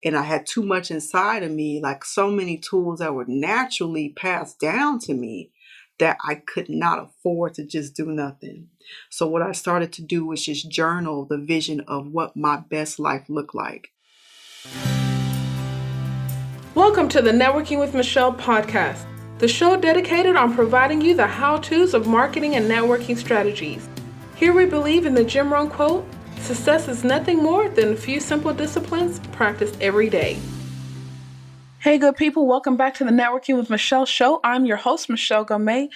and I had too much inside of me, like so many tools that were naturally passed down to me that I could not afford to just do nothing. So what I started to do was just journal the vision of what my best life looked like. Welcome to the Networking with Michelle podcast, the show dedicated on providing you the how-tos of marketing and networking strategies. Here we believe in the Jim Rohn quote, success is nothing more than a few simple disciplines practiced every day. Hey, good people. Welcome back to the Networking with Michelle show. I'm your host, Michelle Gomez.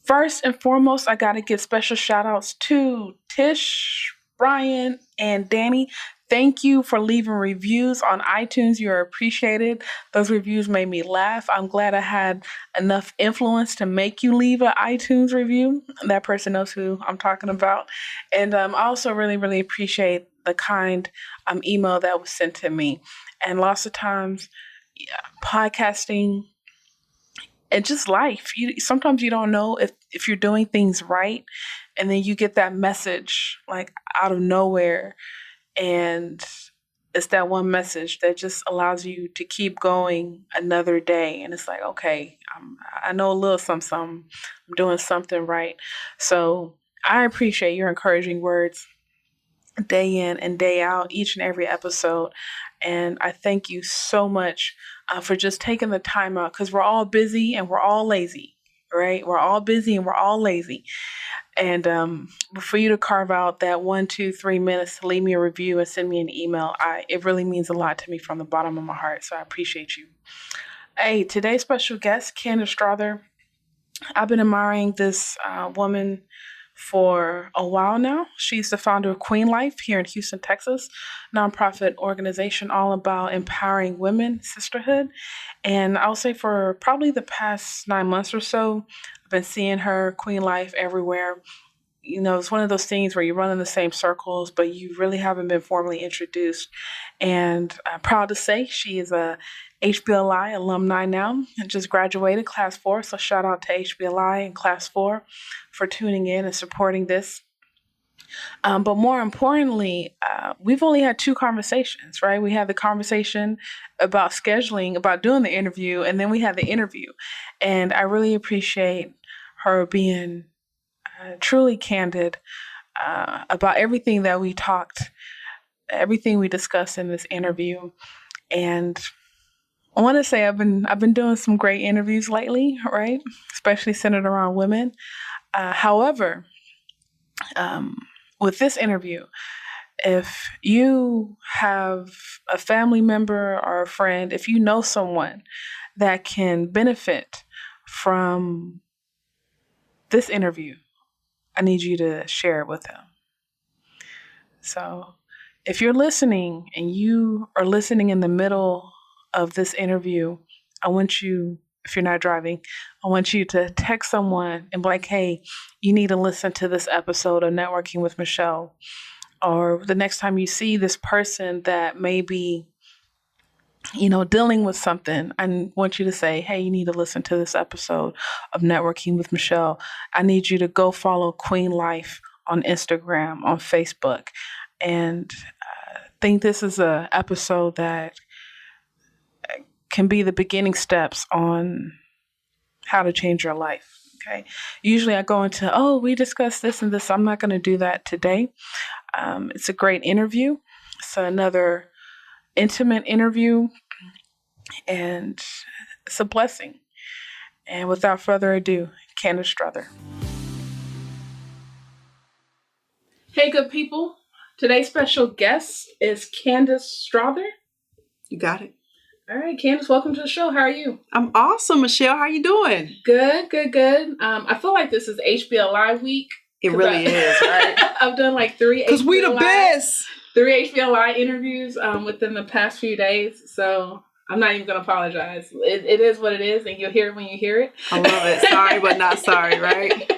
First and foremost, I got to give special shout outs to Tish, Brian, and Danny. Thank you for leaving reviews on iTunes. You're appreciated. Those reviews made me laugh. I'm glad I had enough influence to make you leave an iTunes review. That person knows who I'm talking about. And I also really appreciate the kind email that was sent to me. And lots of times, podcasting and just life, sometimes you don't know if you're doing things right. And then you get that message like out of nowhere. And it's that one message that just allows you to keep going another day. And it's like, okay, I know a little something. I'm doing something right. So I appreciate your encouraging words day in and day out, each and every episode. And I thank you so much for just taking the time out, because we're all busy and we're all lazy, right? We're all busy and we're all lazy. And for you to carve out that 1, 2, 3 minutes to leave me a review and send me an email, it really means a lot to me from the bottom of my heart. So I appreciate you. Hey, today's special guest, Candace Strother. I've been admiring this woman for a while now. She's the founder of QueenLyfe here in Houston, Texas, nonprofit organization all about empowering women, sisterhood. And I'll say for probably the past 9 months or so, I've been seeing her QueenLyfe everywhere. You know, it's one of those things where you run in the same circles, but you really haven't been formally introduced. And I'm proud to say she is a HBLI alumni now and just graduated class 4. So shout out to HBLI and class 4 for tuning in and supporting this. But more importantly, we've only had 2 conversations, right? We had the conversation about scheduling, about doing the interview, and then we had the interview. And I really appreciate her being truly candid about everything that we talked, everything we discussed in this interview. And I want to say I've been doing some great interviews lately, right? Especially centered around women. However, with this interview, if you have a family member or a friend, if you know someone that can benefit from this interview, I need you to share it with them. So if you're listening and you are listening in the middle of this interview, I want you, if you're not driving, I want you to text someone and be like, hey, you need to listen to this episode of Networking with Michelle. Or the next time you see this person that may be, dealing with something, I want you to say, hey, you need to listen to this episode of Networking with Michelle. I need you to go follow QueenLyfe on Instagram, on Facebook. And I think this is an episode that can be the beginning steps on how to change your life. Okay. Usually I go into, we discussed this and this. I'm not going to do that today. It's a great interview. It's another intimate interview, and it's a blessing. And without further ado, Candace Strother. Hey, good people. Today's special guest is Candace Strother. You got it. All right, Candace, welcome to the show. How are you? I'm awesome, Michelle. How you doing? Good. I feel like this is HBLI week. It really is, right? I've done like 3 because we the best. 3 HBLI interviews within the past few days. So I'm not even going to apologize. It is what it is, and you'll hear it when you hear it. I love it. Sorry, but not sorry, right?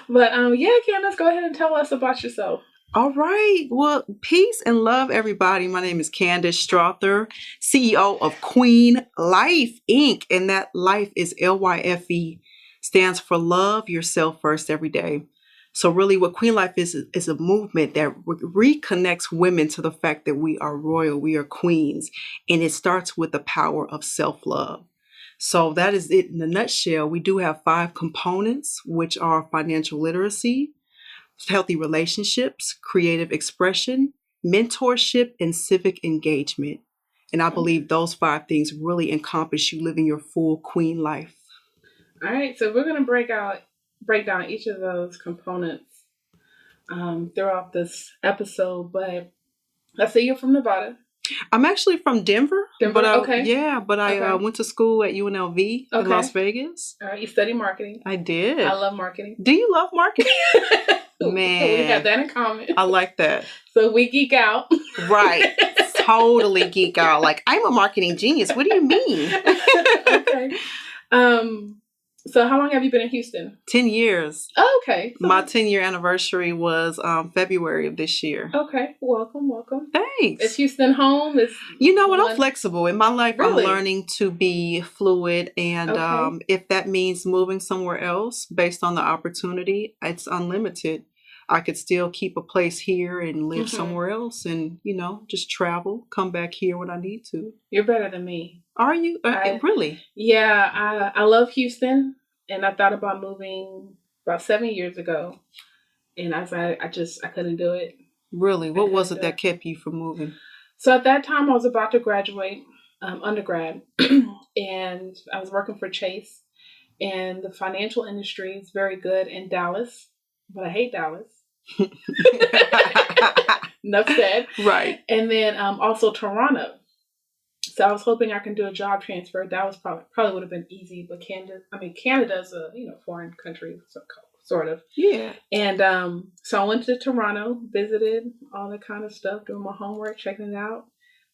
But Candace, go ahead and tell us about yourself. All right. Well, peace and love, everybody. My name is Candace Strother, CEO of QueenLyfe, Inc. And that life is LYFE, stands for love yourself first every day. So really what QueenLyfe is a movement that reconnects women to the fact that we are royal, we are queens, and it starts with the power of self-love. So that is it in a nutshell. We do have 5 components, which are financial literacy, healthy relationships, creative expression, mentorship, and civic engagement. And I believe those 5 things really encompass you living your full queen life. All right, so we're going to break down each of those components throughout this episode. But I see you're from Nevada. I'm actually from Denver. Denver, okay. Yeah, but I went to school at UNLV in Las Vegas. All right, you study marketing. I did. I love marketing. Do you love marketing? Man. We have that in common. I like that. So we geek out. Right. Totally geek out. Like, I'm a marketing genius. What do you mean? Okay. So how long have you been in Houston? 10 years. Oh, okay. So my 10-year anniversary was February of this year. Okay. Welcome. Thanks. Is Houston home? You know what? I'm flexible. In my life, Really? I'm learning to be fluid. And if that means moving somewhere else based on the opportunity, it's unlimited. I could still keep a place here and live somewhere else and, just travel, come back here when I need to. You're better than me. Are you? Really? Yeah, I love Houston, and I thought about moving about 7 years ago, and I couldn't do it. Really? What was it that kept you from moving? So at that time, I was about to graduate undergrad, and I was working for Chase, and the financial industry is very good in Dallas, but I hate Dallas. Enough said. Right. And then also Toronto. So I was hoping I can do a job transfer. That was probably would have been easy, but Canada's a foreign country, sort of. Yeah. And so I went to Toronto, visited all that kind of stuff, doing my homework, checking it out.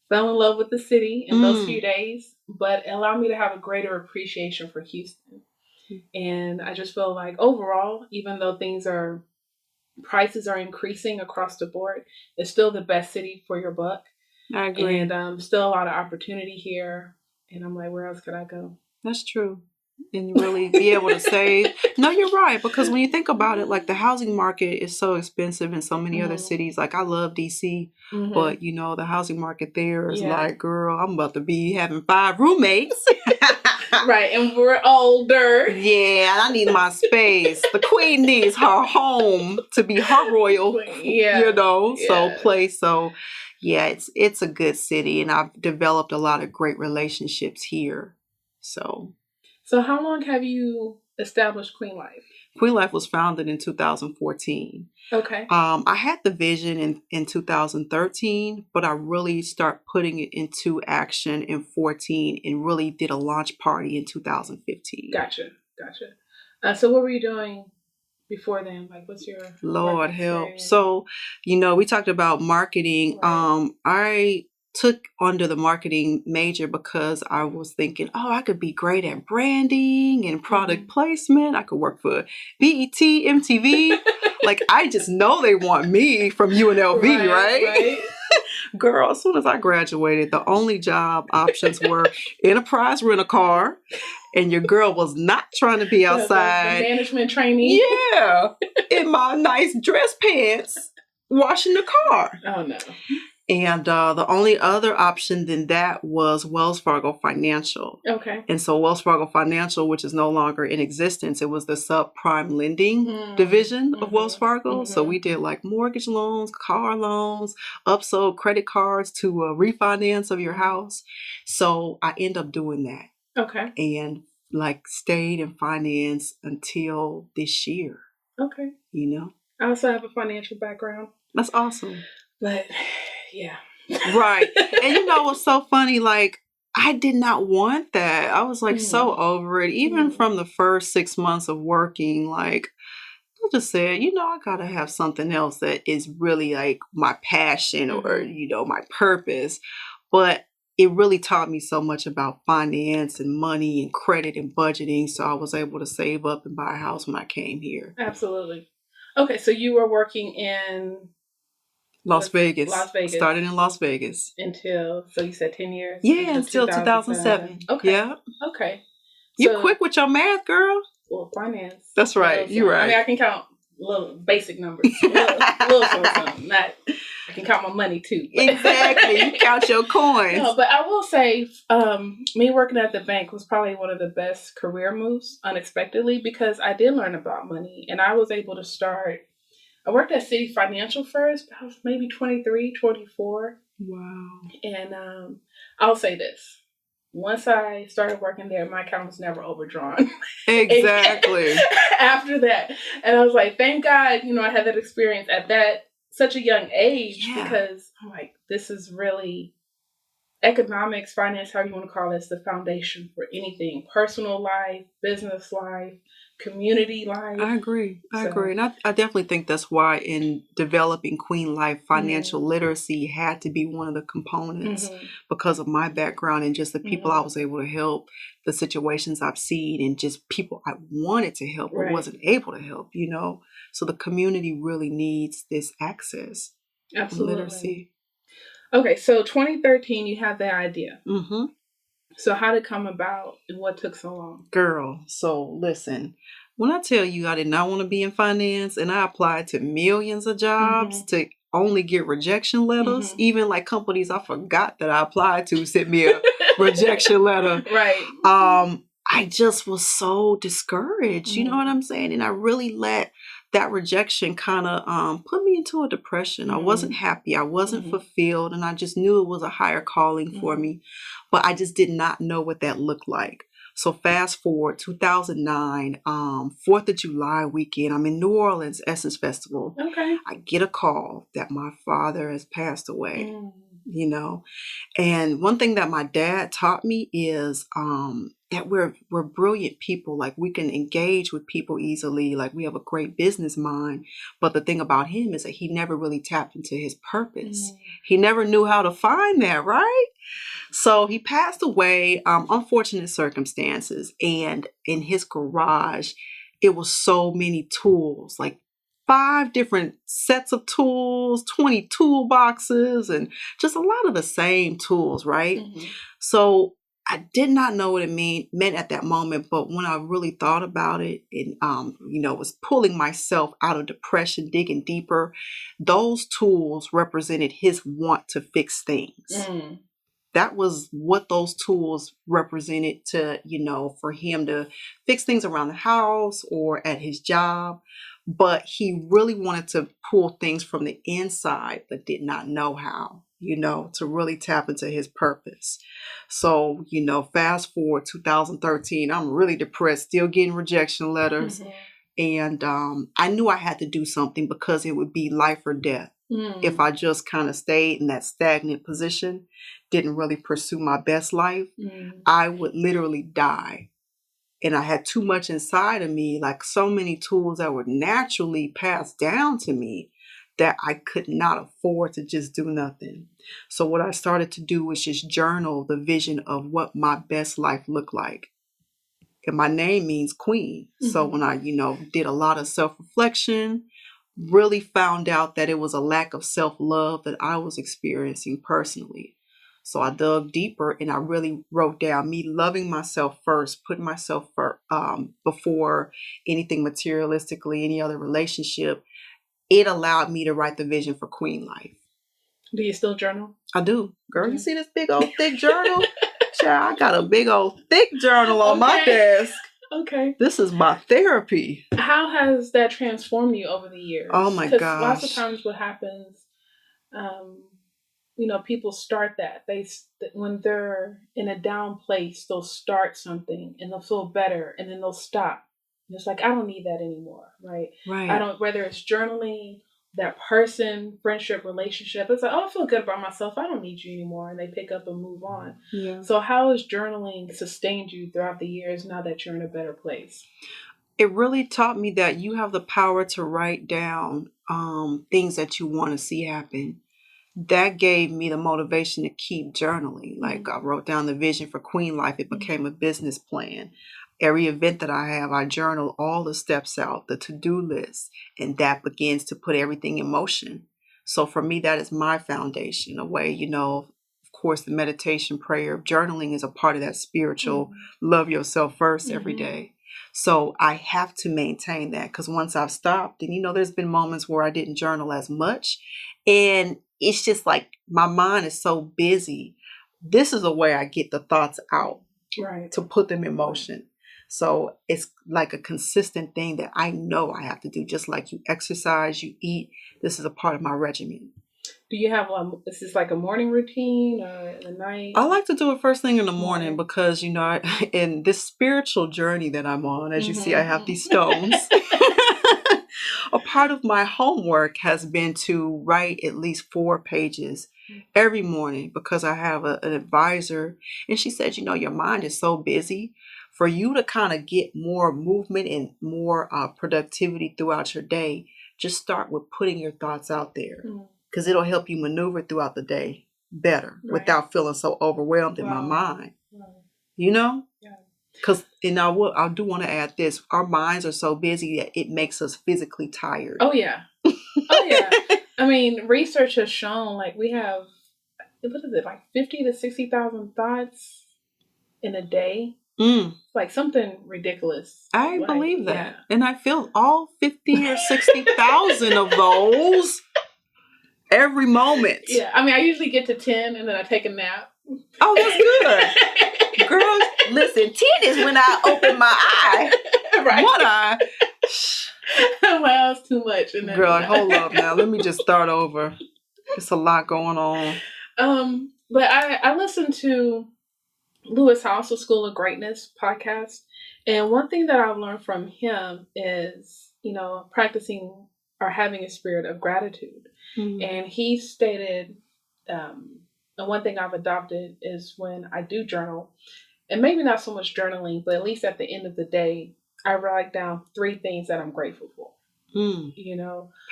Fell in love with the city in those few days, but it allowed me to have a greater appreciation for Houston. And I just feel like overall, even though prices are increasing across the board, it's still the best city for your buck. I agree. And still a lot of opportunity here. And I'm like, where else could I go? That's true. And really be able to save. No, you're right. Because when you think about it, like the housing market is so expensive in so many other cities. Like I love DC, but the housing market there is like, girl, I'm about to be having 5 roommates. Right. And we're older. Yeah. I need my space. The queen needs her home to be her royal, place. So yeah, it's a good city. And I've developed a lot of great relationships here. So how long have you established QueenLyfe? QueenLyfe was founded in 2014. Okay. I had the vision in 2013, but I really started putting it into action in 14 and really did a launch party in 2015. Gotcha. So what were you doing before then? Like, what's your Lord help? Experience? So, we talked about marketing. Right. I took under the marketing major because I was thinking, I could be great at branding and product placement. I could work for BET, MTV. Like, I just know they want me from UNLV, right? Girl, as soon as I graduated, the only job options were enterprise rent-a-car, and your girl was not trying to be outside. The management trainee. Yeah, in my nice dress pants, washing the car. Oh, no. And the only other option than that was Wells Fargo Financial. Okay. And so Wells Fargo Financial, which is no longer in existence, it was the subprime lending division of Wells Fargo. So we did like mortgage loans, car loans, upsold credit cards to refinance of your house. So I end up doing that. Okay. And stayed in finance until this year. Okay. I also have a financial background. That's awesome. But yeah. Right. And what's so funny? Like, I did not want that. I was so over it. Even from the first 6 months of working, like, I just said, I gotta have something else that is really like my passion or, my purpose. But it really taught me so much about finance and money and credit and budgeting. So I was able to save up and buy a house when I came here. Absolutely. Okay. So you were working in Las Vegas. Started in Las Vegas. So you said 10 years? Yeah, until 2007. Okay. Yeah. Okay. You quick with your math, girl. Well, finance. That's right. You're right. I can count little basic numbers, little something. Not I can count my money too. Exactly, you count your coins. No, but I will say, me working at the bank was probably one of the best career moves, unexpectedly, because I did learn about money, and I was able to start. I worked at City Financial first. I was maybe 23, 24. Wow. And I'll say this. Once I started working there, my account was never overdrawn. Exactly. After that. And I was like, thank God, I had that experience at such a young age, because I'm like, this is really economics, finance, however you want to call it, is the foundation for anything. Personal life, business life, community life. I agree. And I definitely think that's why in developing QueenLyfe, financial literacy had to be one of the components because of my background and just the people I was able to help, the situations I've seen, and just people I wanted to help but wasn't able to help, So the community really needs this access. Absolutely. Literacy. Okay, so 2013, you had the idea. So how did it come about and what took so long? Girl, so listen, when I tell you I did not want to be in finance and I applied to millions of jobs to only get rejection letters, even like companies I forgot that I applied to sent me a rejection letter. Right. I just was so discouraged, you know what I'm saying? And I really let that rejection kind of put me into a depression. I wasn't happy. I wasn't fulfilled. And I just knew it was a higher calling for me. But I just did not know what that looked like. So fast forward, 2009, 4th of July weekend, I'm in New Orleans, Essence Festival. Okay. I get a call that my father has passed away, And one thing that my dad taught me is that we're brilliant people. Like we can engage with people easily. Like we have a great business mind. But the thing about him is that he never really tapped into his purpose. He never knew how to find that, right? So he passed away, unfortunate circumstances. And in his garage, it was so many tools, like 5 different sets of tools, 20 toolboxes, and just a lot of the same tools, right? So I did not know what it meant at that moment, but when I really thought about it and, was pulling myself out of depression, digging deeper, those tools represented his want to fix things. That was what those tools represented to, for him to fix things around the house or at his job. But he really wanted to pull things from the inside, but did not know how, to really tap into his purpose. So, fast forward 2013, I'm really depressed, still getting rejection letters. And I knew I had to do something because it would be life or death. If I just kind of stayed in that stagnant position, didn't really pursue my best life, I would literally die. And I had too much inside of me, like so many tools that were naturally passed down to me that I could not afford to just do nothing. So what I started to do was just journal the vision of what my best life looked like. And my name means queen. So when I, did a lot of self-reflection, really found out that it was a lack of self-love that I was experiencing personally. So I dug deeper and I really wrote down me loving myself first, putting myself before anything materialistically, any other relationship. It allowed me to write the vision for QueenLyfe. Do you still journal? I do. Girl, you see this big old thick journal? Child, I got a big old thick journal on my desk. Okay. This is my therapy. How has that transformed you over the years? Oh my gosh. Because lots of times what happens, people start that. When they're in a down place, they'll start something and they'll feel better and then they'll stop. And it's like, I don't need that anymore, right? Right. Whether it's journaling, that person, friendship, relationship, it's like, oh, I feel good about myself. I don't need you anymore. And they pick up and move on. Yeah. So how has journaling sustained you throughout the years now that you're in a better place? It really taught me that you have the power to write down things that you want to see happen. That gave me the motivation to keep journaling. Like I wrote down the vision for QueenLyfe. It became a business plan. Every event that I have, I journal all the steps out, the to-do list, and that begins to put everything in motion. So for me, that is my foundation, a way, of course, the meditation, prayer, journaling is a part of that spiritual love yourself first every day. So I have to maintain that, because once I've stopped, and there's been moments where I didn't journal as much. And it's just like my mind is so busy. This is a way I get the thoughts out, Right. to put them in motion. So it's like a consistent thing that I know I have to do, just like you exercise, you eat. This is a part of my regimen. Do you have is this like a morning routine or the night? I like to do it first thing in the morning because, in this spiritual journey that I'm on, as you see, I have these stones. A part of my homework has been to write at least 4 pages every morning, because I have an advisor, and she said, your mind is so busy. For you to kind of get more movement and more productivity throughout your day, just start with putting your thoughts out there, because it'll help you maneuver throughout the day better without feeling so overwhelmed in my mind. Yeah. Because, and I do want to add this: our minds are so busy that it makes us physically tired. Oh yeah. Oh yeah. I mean, research has shown like we have, what is it, like 50 to 60,000 thoughts in a day. Like something ridiculous. I believe that. Yeah. And I feel all 50 or 60,000 of those every moment. Yeah. I mean, I usually get to 10 and then I take a nap. Oh, that's good. Girl, listen, 10 is when I open my eye. Right. One eye. Well, it's too much. And then, girl, hold up now. Let me just start over. It's a lot going on. But I listened to Lewis House of School of Greatness podcast. And one thing that I've learned from him is, practicing or having a spirit of gratitude. And he stated, and one thing I've adopted is when I do journal, and maybe not so much journaling, but at least at the end of the day, I write down 3 things that I'm grateful for.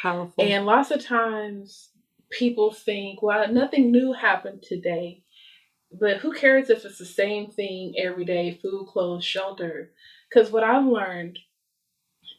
Powerful. And lots of times people think, well, nothing new happened today. But who cares if it's the same thing every day: food, clothes, shelter? Because what I've learned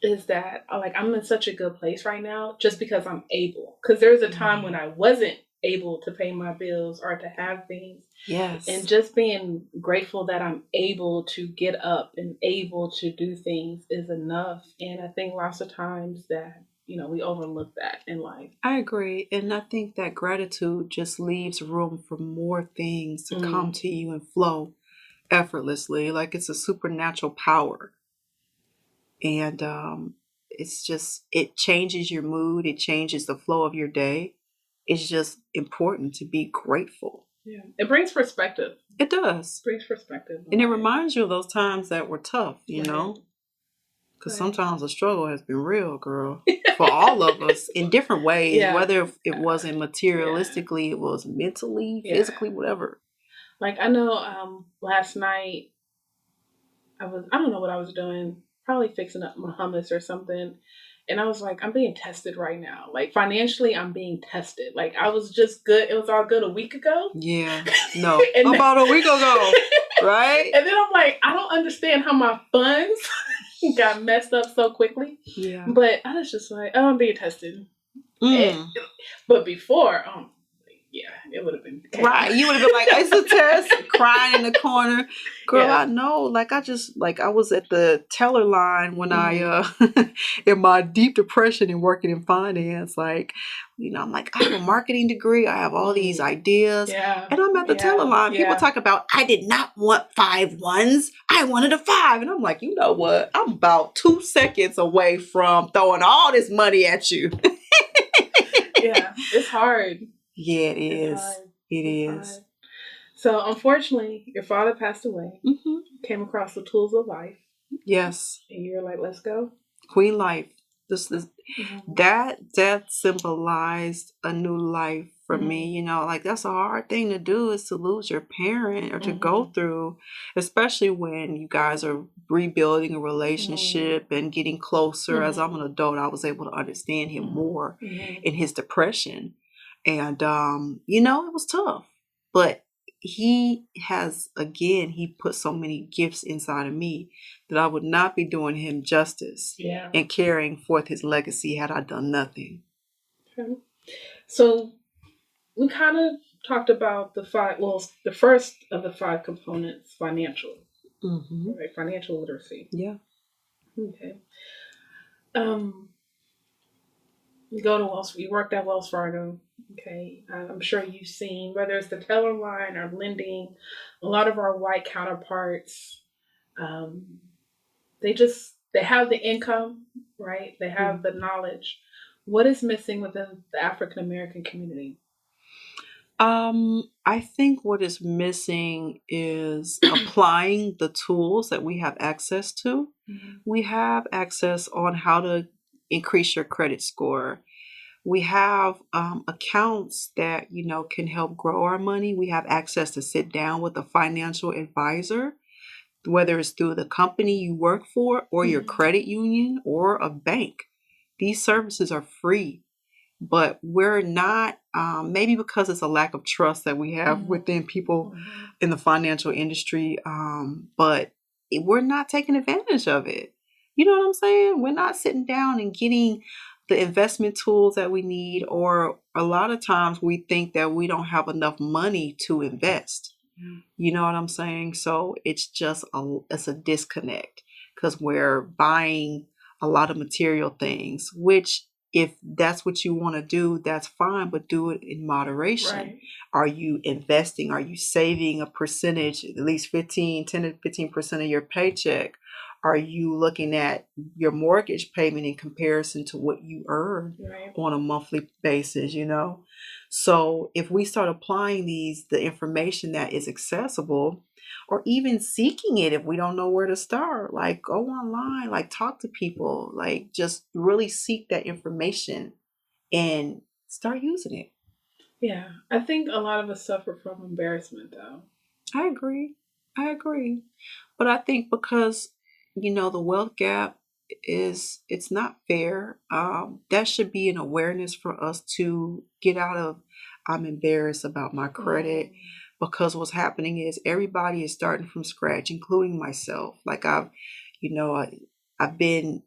is that I'm in such a good place right now just because I'm able. Because there was a time when I wasn't able to pay my bills or to have things. Yes. And just being grateful that I'm able to get up and able to do things is enough. And I think lots of times that we overlook that in life. I agree. And I think that gratitude just leaves room for more things to come to you and flow effortlessly. Like it's a supernatural power. And it changes your mood. It changes the flow of your day. It's just important to be grateful. Yeah. It brings perspective. It does. It brings perspective. And it reminds you of those times that were tough, Because sometimes the struggle has been real, girl, for all of us in different ways, whether it wasn't materialistically, it was mentally, physically, whatever. Like I know last night I don't know what I was doing, probably fixing up my hummus or something. And I was like, I'm being tested right now. Like financially, I'm being tested. Like I was just good. It was all good a week ago. Yeah. No. About a week ago. Right? And then I'm like, I don't understand how my funds got messed up so quickly. Yeah. But I was just like, oh, I'm being tested. But before, yeah, it would have been chaos. Right. You would have been like, it's a test, crying in the corner. Girl, I know. I was at the teller line when I, in my deep depression and working in finance, I'm like, I have a marketing degree. I have all these ideas. Yeah. And I'm at the teller line. People talk about, I did not want 5 ones. I wanted a 5. And I'm like, you know what? I'm about 2 seconds away from throwing all this money at you. Yeah, it's hard. Yeah, it is. It is. Hard. So, unfortunately, your father passed away. Came across the tools of life. Yes. And you were like, let's go. QueenLyfe. This is that symbolized a new life for me. That's a hard thing to do, is to lose your parent or to go through, especially when you guys are rebuilding a relationship and getting closer. As I'm an adult, I was able to understand him more in his depression. And, it was tough, but he put so many gifts inside of me that I would not be doing him justice and carrying forth his legacy had I done nothing. Okay. So we kind of talked about the first of the 5 components, financial, right? Financial literacy. Yeah. Okay. Um, you go to Wells. You worked at Wells Fargo. Okay. I'm sure you've seen whether it's the teller line or lending. A lot of our white counterparts, um, they have the income, right? They have the knowledge. What is missing within the African American community? I think what is missing is applying the tools that we have access to. Mhm. We have access on how to increase your credit score. We have accounts that can help grow our money. We have access to sit down with a financial advisor, whether it's through the company you work for or your credit union or a bank. These services are free, but we're not, maybe because it's a lack of trust that we have within people in the financial industry, but we're not taking advantage of it. You know what I'm saying? We're not sitting down and getting the investment tools that we need, or a lot of times we think that we don't have enough money to invest. You know what I'm saying? So it's a disconnect because we're buying a lot of material things, which if that's what you want to do, that's fine, but do it in moderation. Right. Are you investing? Are you saving a percentage, at least 10 to 15% of your paycheck? Are you looking at your mortgage payment in comparison to what you earn on a monthly basis, So if we start applying the information that is accessible, or even seeking it if we don't know where to start, like go online, like talk to people, like just really seek that information and start using it. Yeah, I think a lot of us suffer from embarrassment, though. I agree. I agree. But I think because, the wealth gap it's not fair. That should be an awareness for us to get out of, I'm embarrassed about my credit, because what's happening is everybody is starting from scratch, including myself. Like you know, I, I've been,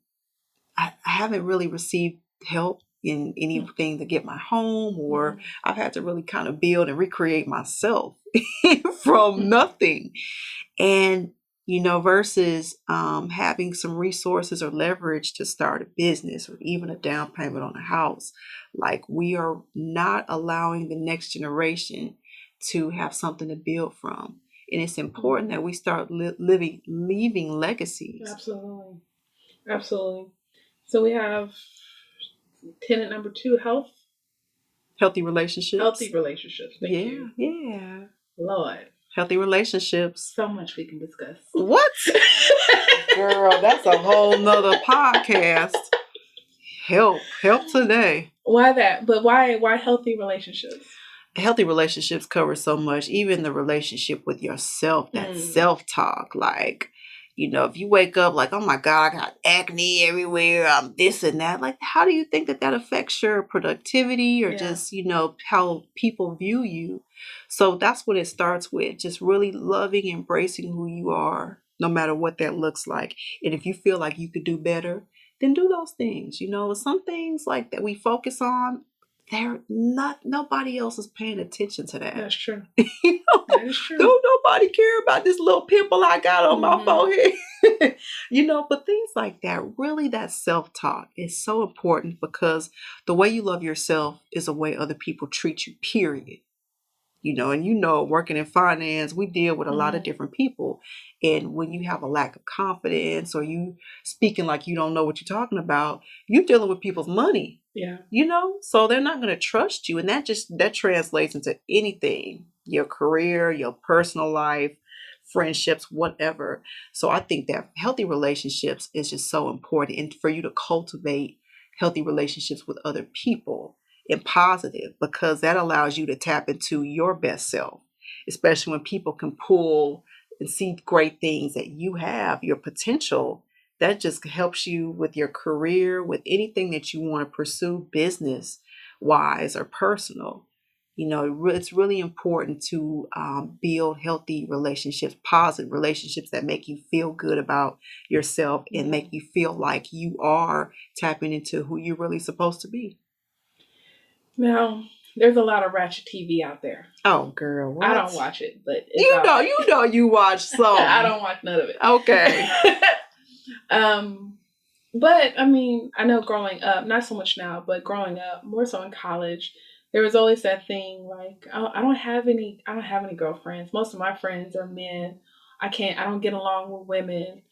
I haven't really received help in anything to get my home, or I've had to really kind of build and recreate myself from nothing. And, versus having some resources or leverage to start a business or even a down payment on a house, like we are not allowing the next generation to have something to build from. And it's important that we start leaving legacies. Absolutely. Absolutely. So we have tenant number 2, Healthy relationships. Healthy relationships. Thank you. Yeah. Lord. Healthy relationships. So much we can discuss. What? Girl, that's a whole nother podcast. Help today. Why that? But why healthy relationships? Healthy relationships cover so much, even the relationship with yourself, that self-talk. Like, if you wake up like, oh my God, I got acne everywhere, I'm this and that. Like, how do you think that affects your productivity or just, how people view you? So that's what it starts with. Just really loving, embracing who you are, no matter what that looks like. And if you feel like you could do better, then do those things. Some things like that we focus on, nobody else is paying attention to that. That's true. That is true. Don't nobody care about this little pimple I got on my forehead. But things like that, really, that self-talk is so important, because the way you love yourself is the way other people treat you, period. And working in finance, we deal with a lot of different people. And when you have a lack of confidence, or you speaking like you don't know what you're talking about, you're dealing with people's money. Yeah. So they're not going to trust you. And that translates into anything, your career, your personal life, friendships, whatever. So I think that healthy relationships is just so important, and for you to cultivate healthy relationships with other people and positive, because that allows you to tap into your best self, especially when people can pull and see great things that you have, your potential. That just helps you with your career, with anything that you want to pursue, business wise or personal. It's really important to build healthy relationships, positive relationships that make you feel good about yourself and make you feel like you are tapping into who you're really supposed to be. Now, there's a lot of ratchet TV out there. Oh, girl, what? I don't watch it, but you watch some. I don't watch none of it. Okay. But I mean, I know growing up, not so much now, but growing up, more so in college, there was always that thing like I don't have any girlfriends. Most of my friends are men. I don't get along with women.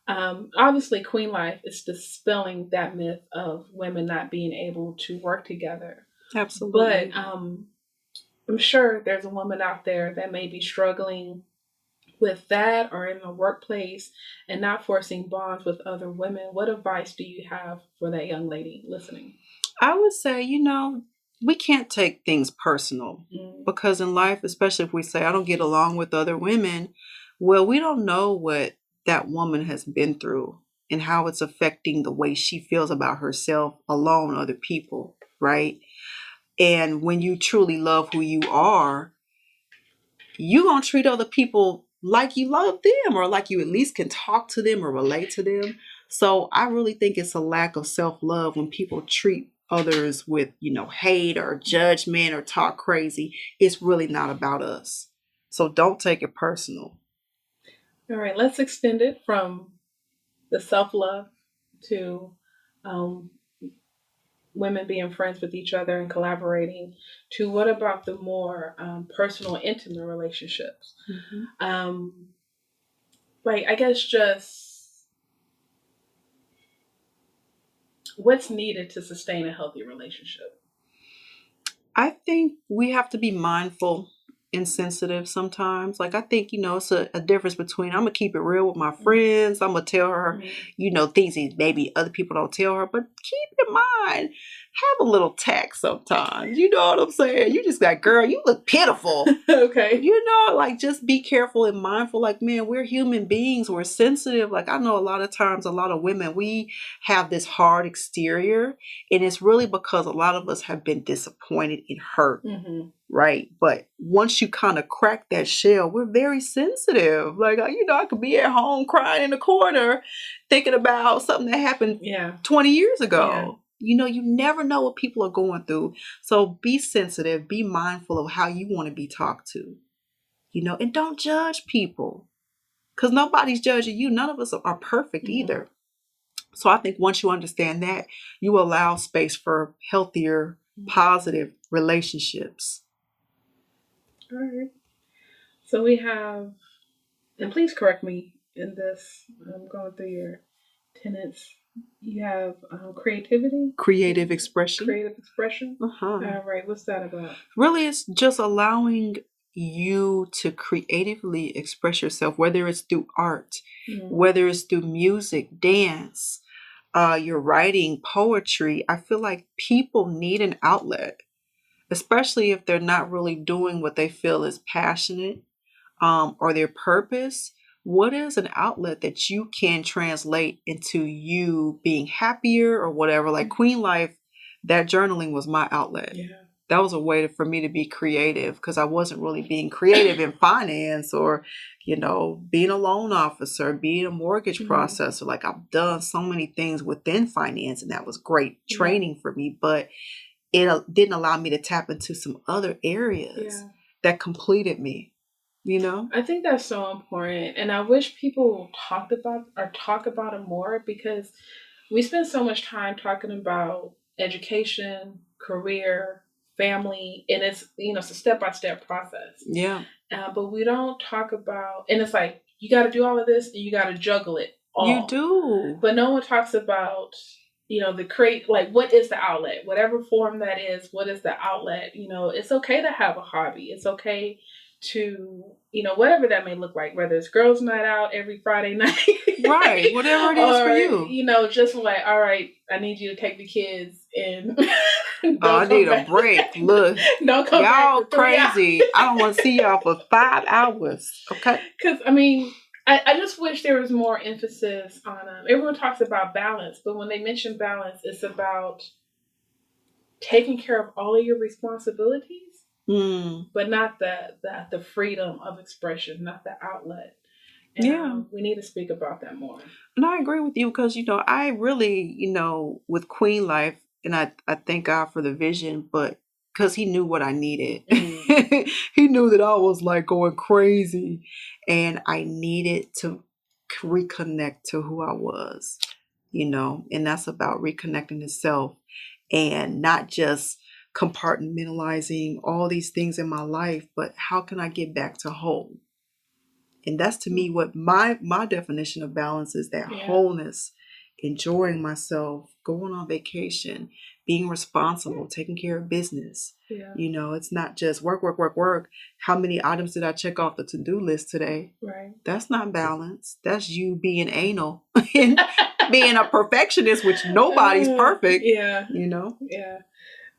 Obviously, QueenLyfe is dispelling that myth of women not being able to work together. Absolutely. But I'm sure there's a woman out there that may be struggling with that or in the workplace and not forcing bonds with other women. What advice do you have for that young lady listening? I would say, we can't take things personal Mm. because in life, especially if we say, I don't get along with other women, well, we don't know what that woman has been through and how it's affecting the way she feels about herself, alone, other people, right? And when you truly love who you are, you gonna treat other people like you love them or like you at least can talk to them or relate to them. So I really think it's a lack of self-love when people treat others with, hate or judgment or talk crazy. It's really not about us. So don't take it personal. All right, let's extend it from the self love to um, women being friends with each other and collaborating to what about the more personal, intimate relationships? Mhm. Um, like, I guess just what's needed to sustain a healthy relationship? I think we have to be mindful and sensitive sometimes. Like, I think, it's a difference between I'm going to keep it real with my friends. I'm going to tell her, things that maybe other people don't tell her. But keep in mind, have a little tact sometimes. You know what I'm saying? You just got, girl, you look pitiful. Okay. Like just be careful and mindful. Like, man, we're human beings. We're sensitive. Like, I know a lot of times, a lot of women, we have this hard exterior. And it's really because a lot of us have been disappointed and hurt. Mm-hmm. Right. But once you kind of crack that shell, we're very sensitive. Like, I could be at home crying in the corner thinking about something that happened 20 years ago. You never know what people are going through. So be sensitive, be mindful of how you want to be talked to, and don't judge people because nobody's judging you. None of us are perfect either. So I think once you understand that, you allow space for healthier, positive relationships. All right. So we have, and please correct me in this, I'm going through your tenets. You have creativity, Creative expression. creative expression. All right. What's that about? Really, it's just allowing you to creatively express yourself, whether it's through art, whether it's through music, dance, your writing, poetry. I feel like people need an outlet, especially if they're not really doing what they feel is passionate or their purpose. What is an outlet that you can translate into you being happier or whatever? Like QueenLyfe, that journaling was my outlet. Yeah. That was a way for me to be creative because I wasn't really being creative in finance or, being a loan officer, being a mortgage processor. Like I've done so many things within finance and that was great training for me, but it didn't allow me to tap into some other areas that completed me. I think that's so important, and I wish people talk about it more because we spend so much time talking about education, career, family, and it's a step by step process. Yeah. But we don't talk about, and it's like you got to do all of this and you got to juggle it all. You do, but no one talks about the create, like what is the outlet, whatever form that is. What is the outlet? It's okay to have a hobby. It's okay to whatever that may look like, whether it's girls night out every Friday night, right, whatever it is for you. Just like, all right, I need you to take the kids and I need a break. Look, don't come y'all back for 3 crazy. I don't want to see y'all for 5 hours. Okay, because I just wish there was more emphasis on everyone talks about balance, but when they mention balance, it's about taking care of all of your responsibilities, but not the freedom of expression, not the outlet. And we need to speak about that more. And I agree with you because, I really, with QueenLyfe, and I thank God for the vision, but because he knew what I needed. He knew that I was like going crazy and I needed to reconnect to who I was. and that's about reconnecting to self and not just compartmentalizing all these things in my life, but how can I get back to whole? And that's to me what my definition of balance is, that wholeness, enjoying myself, going on vacation, being responsible, taking care of business. It's not just work, work, work, work. How many items did I check off the to-do list today? Right. That's not balance. That's you being anal and being a perfectionist, which nobody's perfect. Yeah. Yeah.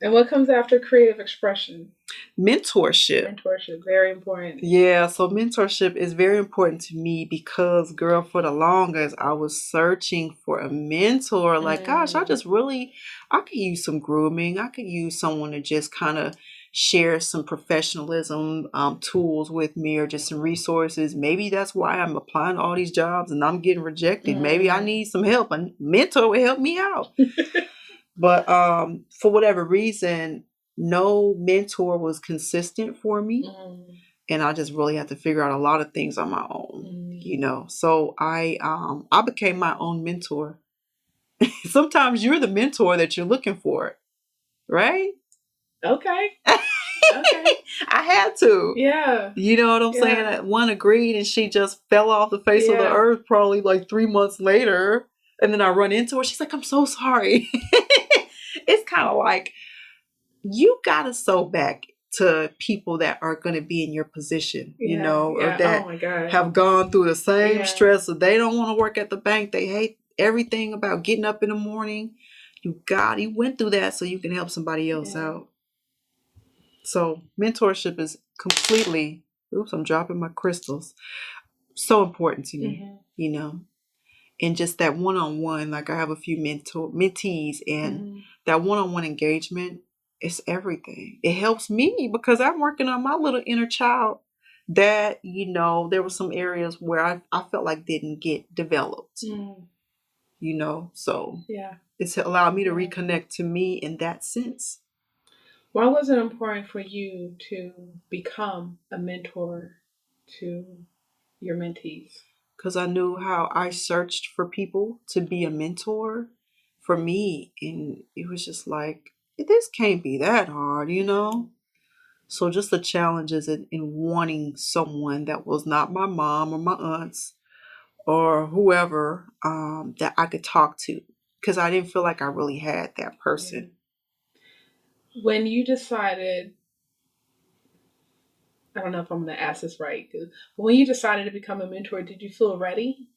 And what comes after creative expression? Mentorship. Very important. Yeah, so mentorship is very important to me because, girl, for the longest, I was searching for a mentor. Like, gosh, I could use some grooming. I could use someone to just kind of share some professionalism tools with me, or just some resources. Maybe that's why I'm applying to all these jobs and I'm getting rejected. Maybe I need some help. A mentor will help me out. But for whatever reason, no mentor was consistent for me. And I just really had to figure out a lot of things on my own, So I became my own mentor. Sometimes you're the mentor that you're looking for, right? Okay. I had to. Yeah. You know what I'm saying? One agreed and she just fell off the face of the earth probably like 3 months later. And then I run into her. She's like, I'm so sorry. It's kind of like, you got to sew back to people that are going to be in your position, or that have gone through the same stress. So they don't want to work at the bank. They hate everything about getting up in the morning. You went through that so you can help somebody else out. So mentorship is completely, I'm dropping my crystals. So important to me, And just that one-on-one, like I have a few mentees, and that one-on-one engagement, it's everything. It helps me because I'm working on my little inner child that, there were some areas where I felt like didn't get developed, so it's allowed me to reconnect to me in that sense. Why was it important for you to become a mentor to your mentees? Because I knew how I searched for people to be a mentor for me. And it was just like, this can't be that hard, So just the challenges in wanting someone that was not my mom or my aunts or whoever that I could talk to. Because I didn't feel like I really had that person. When you decided, I don't know if I'm going to ask this right, but when you decided to become a mentor, did you feel ready?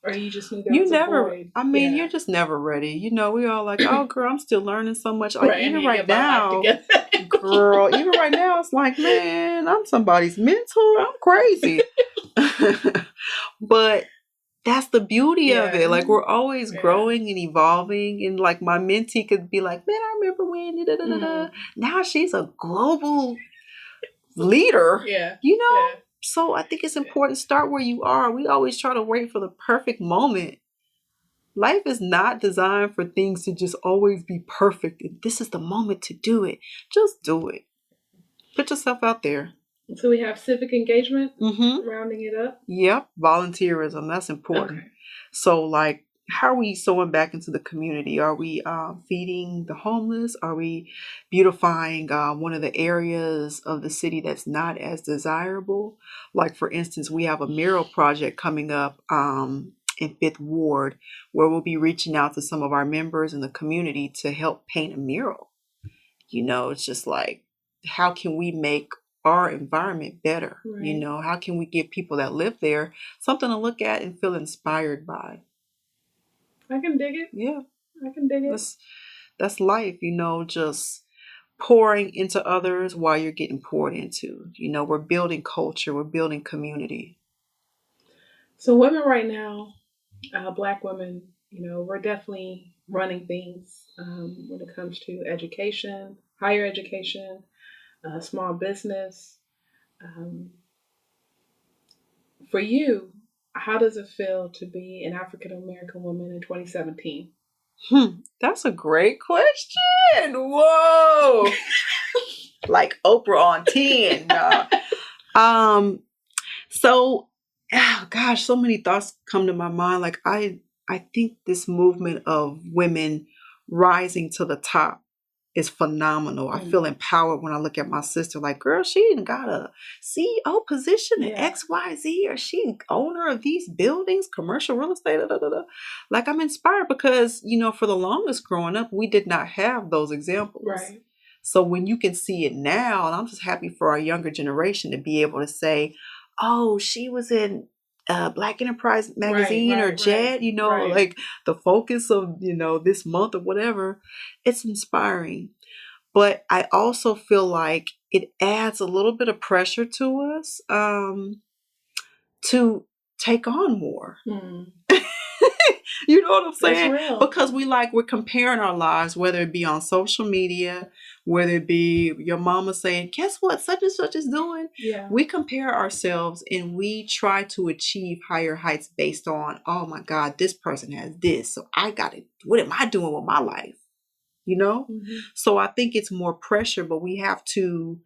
Or you just knew there was a void? I mean, you're just never ready. We all like, oh, girl, I'm still learning so much. Like, even right now, girl, even right now, it's like, man, I'm somebody's mentor. I'm crazy. But that's the beauty of it. Like, we're always growing and evolving. And like, my mentee could be like, man, I remember when, Now she's a global leader, So I think it's important to start where you are. We always try to wait for the perfect moment. Life is not designed for things to just always be perfect. And this is the moment to do it. Just do it. Put yourself out there. So we have civic engagement, rounding it up. Yep. Volunteerism. That's important. Okay. So like, how are we sewing back into the community? Are we feeding the homeless? Are we beautifying one of the areas of the city that's not as desirable? Like, for instance, we have a mural project coming up in 5th Ward where we'll be reaching out to some of our members in the community to help paint a mural. It's just like, how can we make our environment better? Right. How can we give people that live there something to look at and feel inspired by? I can dig it. Yeah. I can dig it. That's life, just pouring into others while you're getting poured into. We're building culture. We're building community. So women right now, Black women, we're definitely running things when it comes to education, higher education, small business. For you, how does it feel to be an African American woman in 2017? That's a great question. Whoa. Like Oprah on 10. So, oh gosh, so many thoughts come to my mind. Like, I I think this movement of women rising to the top is phenomenal. I feel empowered when I look at my sister, like, girl, she even got a CEO position in XYZ, or she owner of these buildings, commercial real estate, da, da, da, da. Like, I'm inspired because, for the longest growing up, we did not have those examples. Right. So when you can see it now, and I'm just happy for our younger generation to be able to say, oh, she was in Black Enterprise magazine, or Jet, like the focus of, this month or whatever. It's inspiring. But I also feel like it adds a little bit of pressure to us to take on more. You know what I'm saying? That's real. Because we're comparing our lives, whether it be on social media, whether it be your mama saying, guess what, such and such is doing. Yeah. We compare ourselves and we try to achieve higher heights based on, oh my God, this person has this, so I got it. What am I doing with my life? So I think it's more pressure, but we have to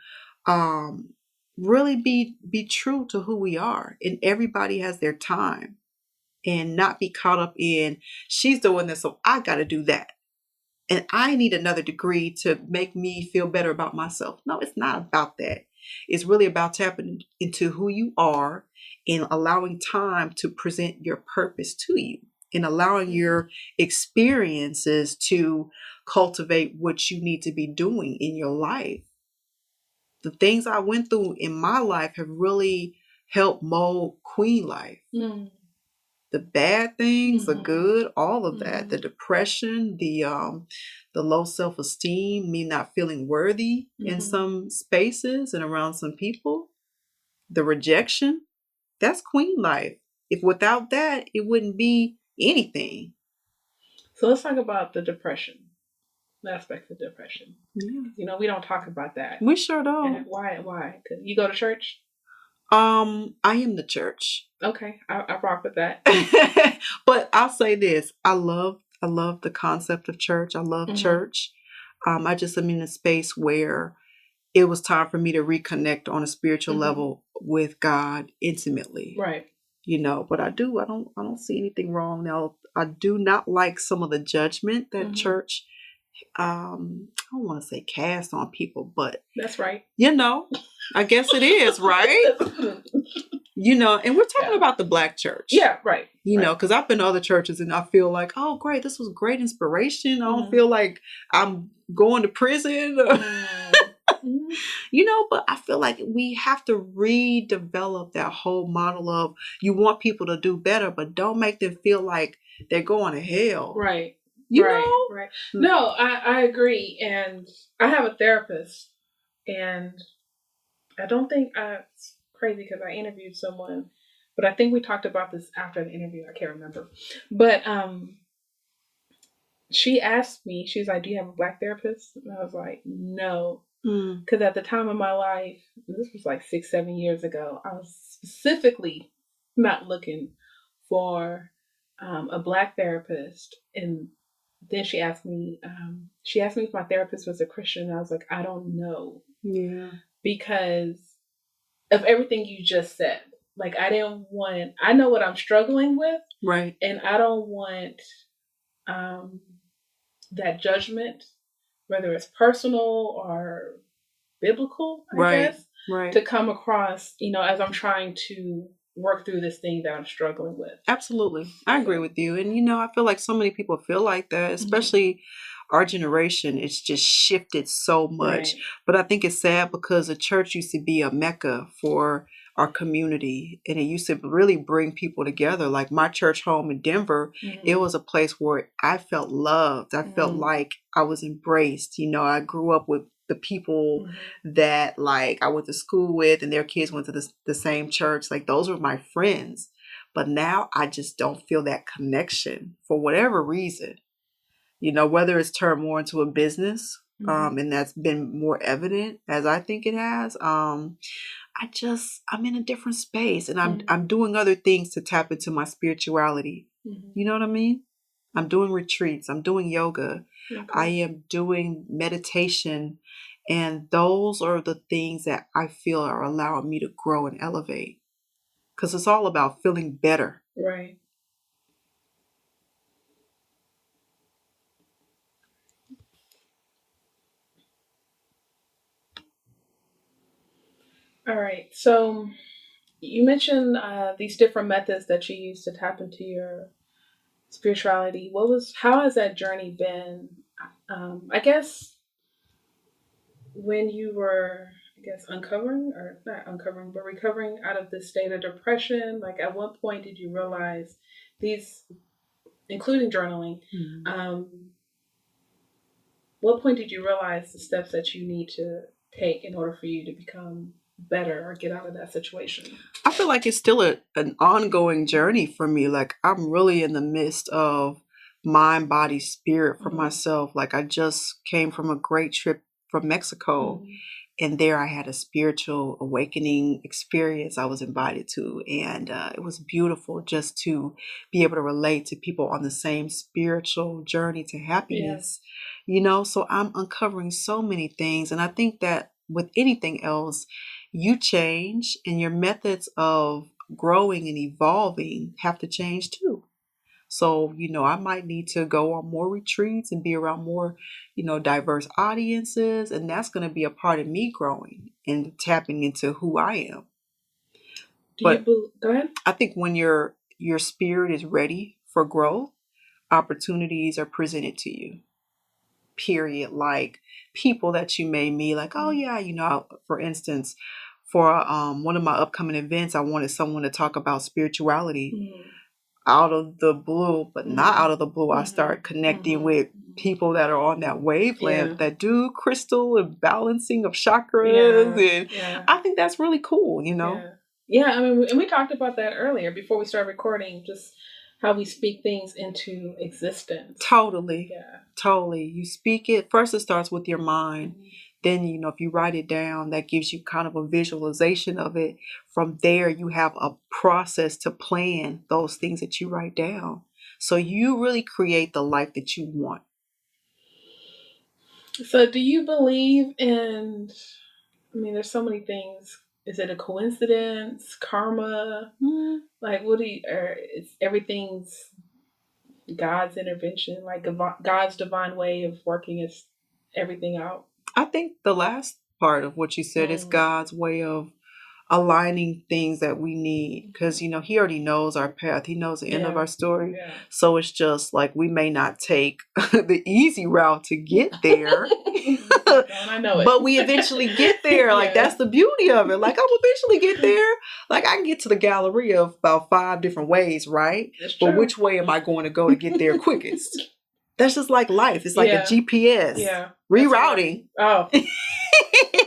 really be true to who we are, and everybody has their time, and not be caught up in, she's doing this, so I got to do that, and I need another degree to make me feel better about myself. No, it's not about that. It's really about tapping into who you are and allowing time to present your purpose to you, and allowing your experiences to cultivate what you need to be doing in your life. The things I went through in my life have really helped mold QueenLyfe. The bad things, the good, all of that, the depression, the low self-esteem, me not feeling worthy in some spaces and around some people, the rejection, that's QueenLyfe. If without that, it wouldn't be anything. So let's talk about the depression, the aspects of depression. Yeah. We don't talk about that. We sure don't. And why? Because you go to church? I am the church. Okay, I rock with that. But I'll say this: I love the concept of church. I love church. I just am in a space where it was time for me to reconnect on a spiritual level with God intimately. Right. But I don't see anything wrong. Now, I do not like some of the judgment that church, I don't want to say cast on people, but that's right. I guess it is, right? And we're talking about the Black church. Yeah, right. Because I've been to other churches and I feel like, oh, great, this was great inspiration. I don't feel like I'm going to prison. But I feel like we have to redevelop that whole model of, you want people to do better, but don't make them feel like they're going to hell. Right. Right. No, I agree. And I have a therapist, and I don't think it's crazy because I interviewed someone, but I think we talked about this after the interview. I can't remember. But she asked me, she's like, do you have a Black therapist? And I was like, no. Because at the time of my life, this was like 6-7 years ago, I was specifically not looking for a Black therapist. And then she asked me if my therapist was a Christian. And I was like, I don't know. Yeah. Because of everything you just said. Like, I know what I'm struggling with. Right. And I don't want that judgment, whether it's personal or biblical, I guess, to come across, as I'm trying to work through this thing that I'm struggling with. Absolutely. I agree with you. And, I feel like so many people feel like that, especially our generation. It's just shifted so much. Right. But I think it's sad because the church used to be a mecca for our community, and it used to really bring people together. Like my church home in Denver, it was a place where I felt loved. I felt like I was embraced. I grew up with the people that like I went to school with, and their kids went to the same church. Like those were my friends. But now I just don't feel that connection for whatever reason. Whether it's turned more into a business, and that's been more evident as I think it has. I'm in a different space, and I'm doing other things to tap into my spirituality. You know what I mean? I'm doing retreats. I'm doing yoga. Okay. I am doing meditation. And those are the things that I feel are allowing me to grow and elevate. Because it's all about feeling better. Right. All right. So you mentioned these different methods that you use to tap into your spirituality. How has that journey been? I guess when you were, I guess, uncovering or not uncovering, but recovering out of this state of depression, like at what point did you realize these, including journaling, Mhm. what point did you realize the steps that you need to take in order for you to become better or get out of that situation? I feel like it's still an ongoing journey for me. Like I'm really in the midst of mind, body, spirit for myself. Like I just came from a great trip from Mexico. Mhm. And there I had a spiritual awakening experience I was invited to. And it was beautiful just to be able to relate to people on the same spiritual journey to happiness. So I'm uncovering so many things. And I think that with anything else, you change and your methods of growing and evolving have to change too. So, I might need to go on more retreats and be around more, diverse audiences. And that's going to be a part of me growing and tapping into who I am. But Go ahead? I think when your spirit is ready for growth, opportunities are presented to you. Period. Like people that you may meet, like, oh yeah, for instance, for one of my upcoming events, I wanted someone to talk about spirituality. Out of the blue, but not out of the blue, I start connecting with people that are on that wavelength that do crystal and balancing of chakras. And I think that's really cool. Yeah, I mean, and we talked about that earlier before we started recording, just how we speak things into existence. Totally. Yeah. Totally. You speak it. First, it starts with your mind. Then, if you write it down, that gives you kind of a visualization of it. From there, you have a process to plan those things that you write down. So you really create the life that you want. So, do you believe in? I mean, there's so many things. Is it a coincidence? Karma? Like, what do you? Or it's everything's God's intervention, like God's divine way of working everything out? I think the last part of what you said is God's way of aligning things that we need, because he already knows our path. He knows the end of our story. So it's just like we may not take the easy route to get there. I know it. But we eventually get there. Like that's the beauty of it. Like I'll eventually get there. Like I can get to the Galleria of about 5 different ways, right? But which way am I going to go to get there quickest? That's just like life. It's like a GPS. Yeah. Rerouting. Oh.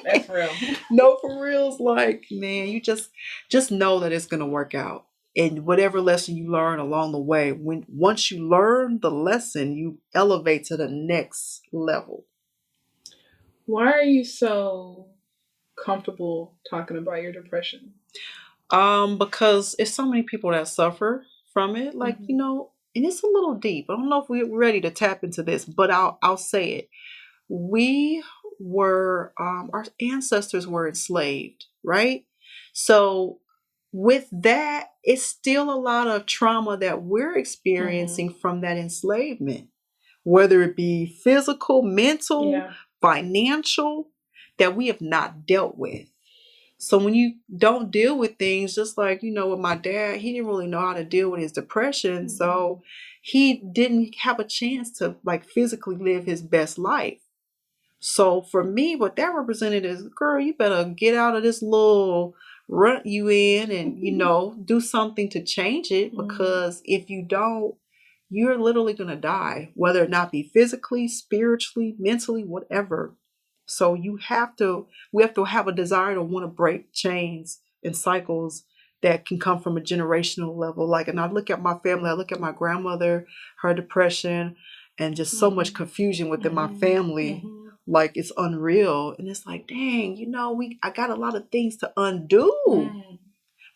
That's real. No, for real. It's like, man, you just know that it's gonna work out. And whatever lesson you learn along the way, once you learn the lesson, you elevate to the next level. Why are you so comfortable talking about your depression? Because it's so many people that suffer from it. Like, and it's a little deep. I don't know if we're ready to tap into this, but I'll say it. We were our ancestors were enslaved, right? So with that, it's still a lot of trauma that we're experiencing from that enslavement, whether it be physical, mental, financial, that we have not dealt with. So when you don't deal with things, just like, with my dad, he didn't really know how to deal with his depression. So he didn't have a chance to like physically live his best life. So for me, what that represented is, girl, you better get out of this little rut you in and, do something to change it, because if you don't, you're literally going to die, whether it not be physically, spiritually, mentally, whatever. So we have to have a desire to want to break chains and cycles that can come from a generational level. Like, and I look at my family, I look at my grandmother, her depression, and just so much confusion within my family. Like it's unreal. And it's like, dang, I got a lot of things to undo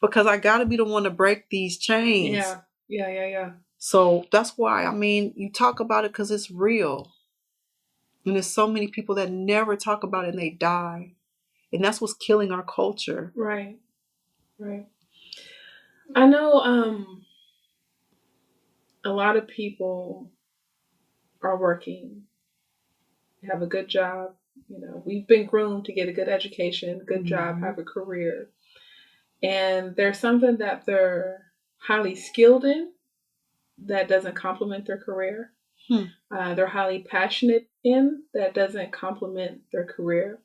because I got to be the one to break these chains. Yeah. So that's why, you talk about it because it's real. And there's so many people that never talk about it and they die. And that's what's killing our culture. Right. I know a lot of people are working, have a good job, we've been groomed to get a good education, good job, have a career. And there's something that they're highly skilled in that doesn't complement their career. They're highly passionate in that doesn't complement their career.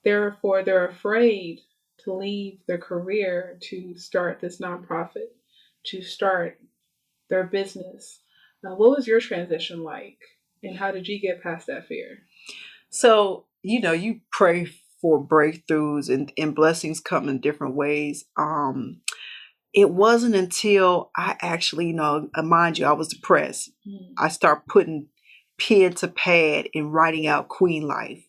Therefore, they're afraid to leave their career to start this nonprofit, to start their business. What was your transition like? And how did you get past that fear? So, you pray for breakthroughs and blessings come in different ways. It wasn't until I actually, mind you, I was depressed. I started putting pen to pad and writing out QueenLyfe.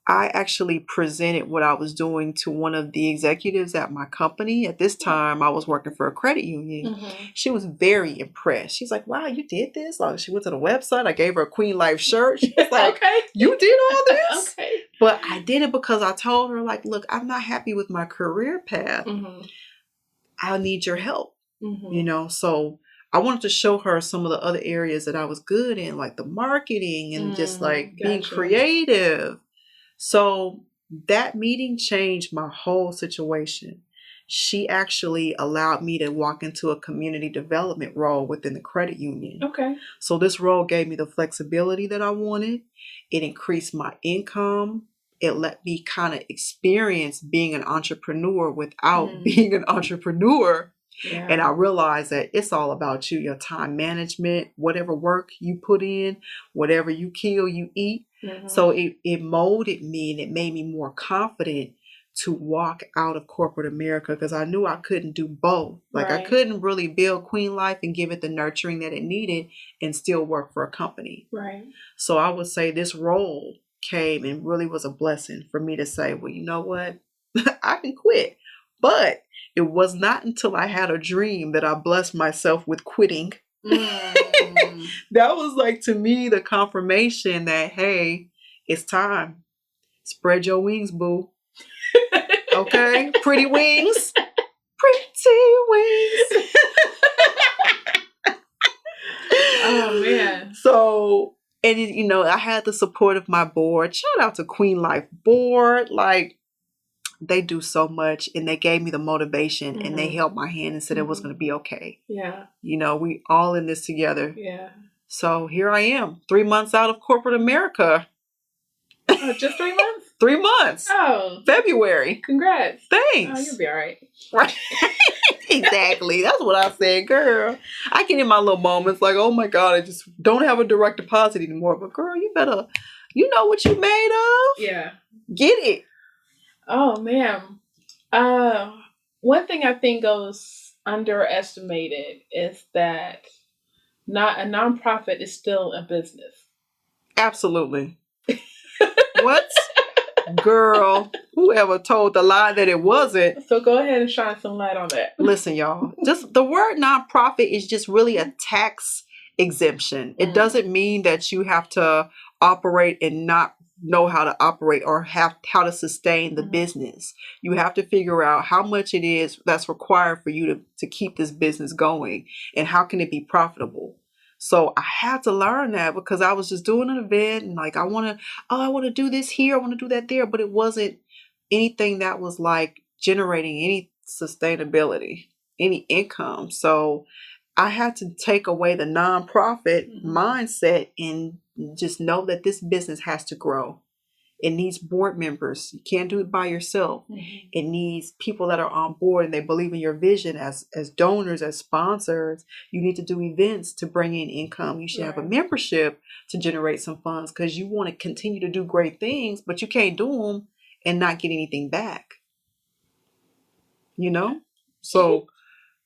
I actually presented what I was doing to one of the executives at my company. At this time, I was working for a credit union. She was very impressed. She's like, wow, you did this? Like, she went to the website. I gave her a QueenLyfe shirt. She was like, okay, you did all this? Okay. But I did it because I told her, like, look, I'm not happy with my career path. I need your help. So I wanted to show her some of the other areas that I was good in, like the marketing and just like being creative. So that meeting changed my whole situation. She actually allowed me to walk into a community development role within the credit union. Okay. So this role gave me the flexibility that I wanted. It increased my income. It let me kind of experience being an entrepreneur without being an entrepreneur. Yeah. And I realized that it's all about you, your time management, whatever work you put in, whatever you kill, you eat. So it molded me and it made me more confident to walk out of corporate America because I knew I couldn't do both. Like I couldn't really build QueenLyfe and give it the nurturing that it needed and still work for a company. Right. So I would say this role came and really was a blessing for me to say, well, you know what? I can quit. But it was not until I had a dream that I blessed myself with quitting. That was like, to me, the confirmation that, hey, it's time. Spread your wings, boo. Okay? Pretty wings. Pretty wings. Oh, man. So, and I had the support of my board. Shout out to QueenLyfe board. Like, they do so much and they gave me the motivation and they held my hand and said it was going to be okay. Yeah. We all in this together. Yeah. So here I am, 3 months out of corporate America. Oh, just 3 months? 3 months. Oh. February. Congrats. Thanks. Oh, you'll be all right. Right. Exactly. That's what I said, girl. I get in my little moments like, oh my God, I just don't have a direct deposit anymore. But girl, you better, know what you made of? Yeah. Get it. Oh, man. One thing I think goes underestimated is that not a nonprofit is still a business. Absolutely. What? Girl, whoever told the lie that it wasn't. So go ahead and shine some light on that. Listen, y'all, just the word nonprofit is just really a tax exemption. It doesn't mean that you have to operate and not know how to operate or have how to sustain the business. You have to figure out how much it is that's required for you to keep this business going and how can it be profitable. So I had to learn that because I was just doing an event and like, I want to do this here. I want to do that there. But it wasn't anything that was like generating any sustainability, any income. So I had to take away the nonprofit mindset and just know that this business has to grow. It needs board members. You can't do it by yourself. It needs people that are on board and they believe in your vision as donors, as sponsors. You need to do events to bring in income. You should have a membership to generate some funds because you want to continue to do great things, but you can't do them and not get anything back. So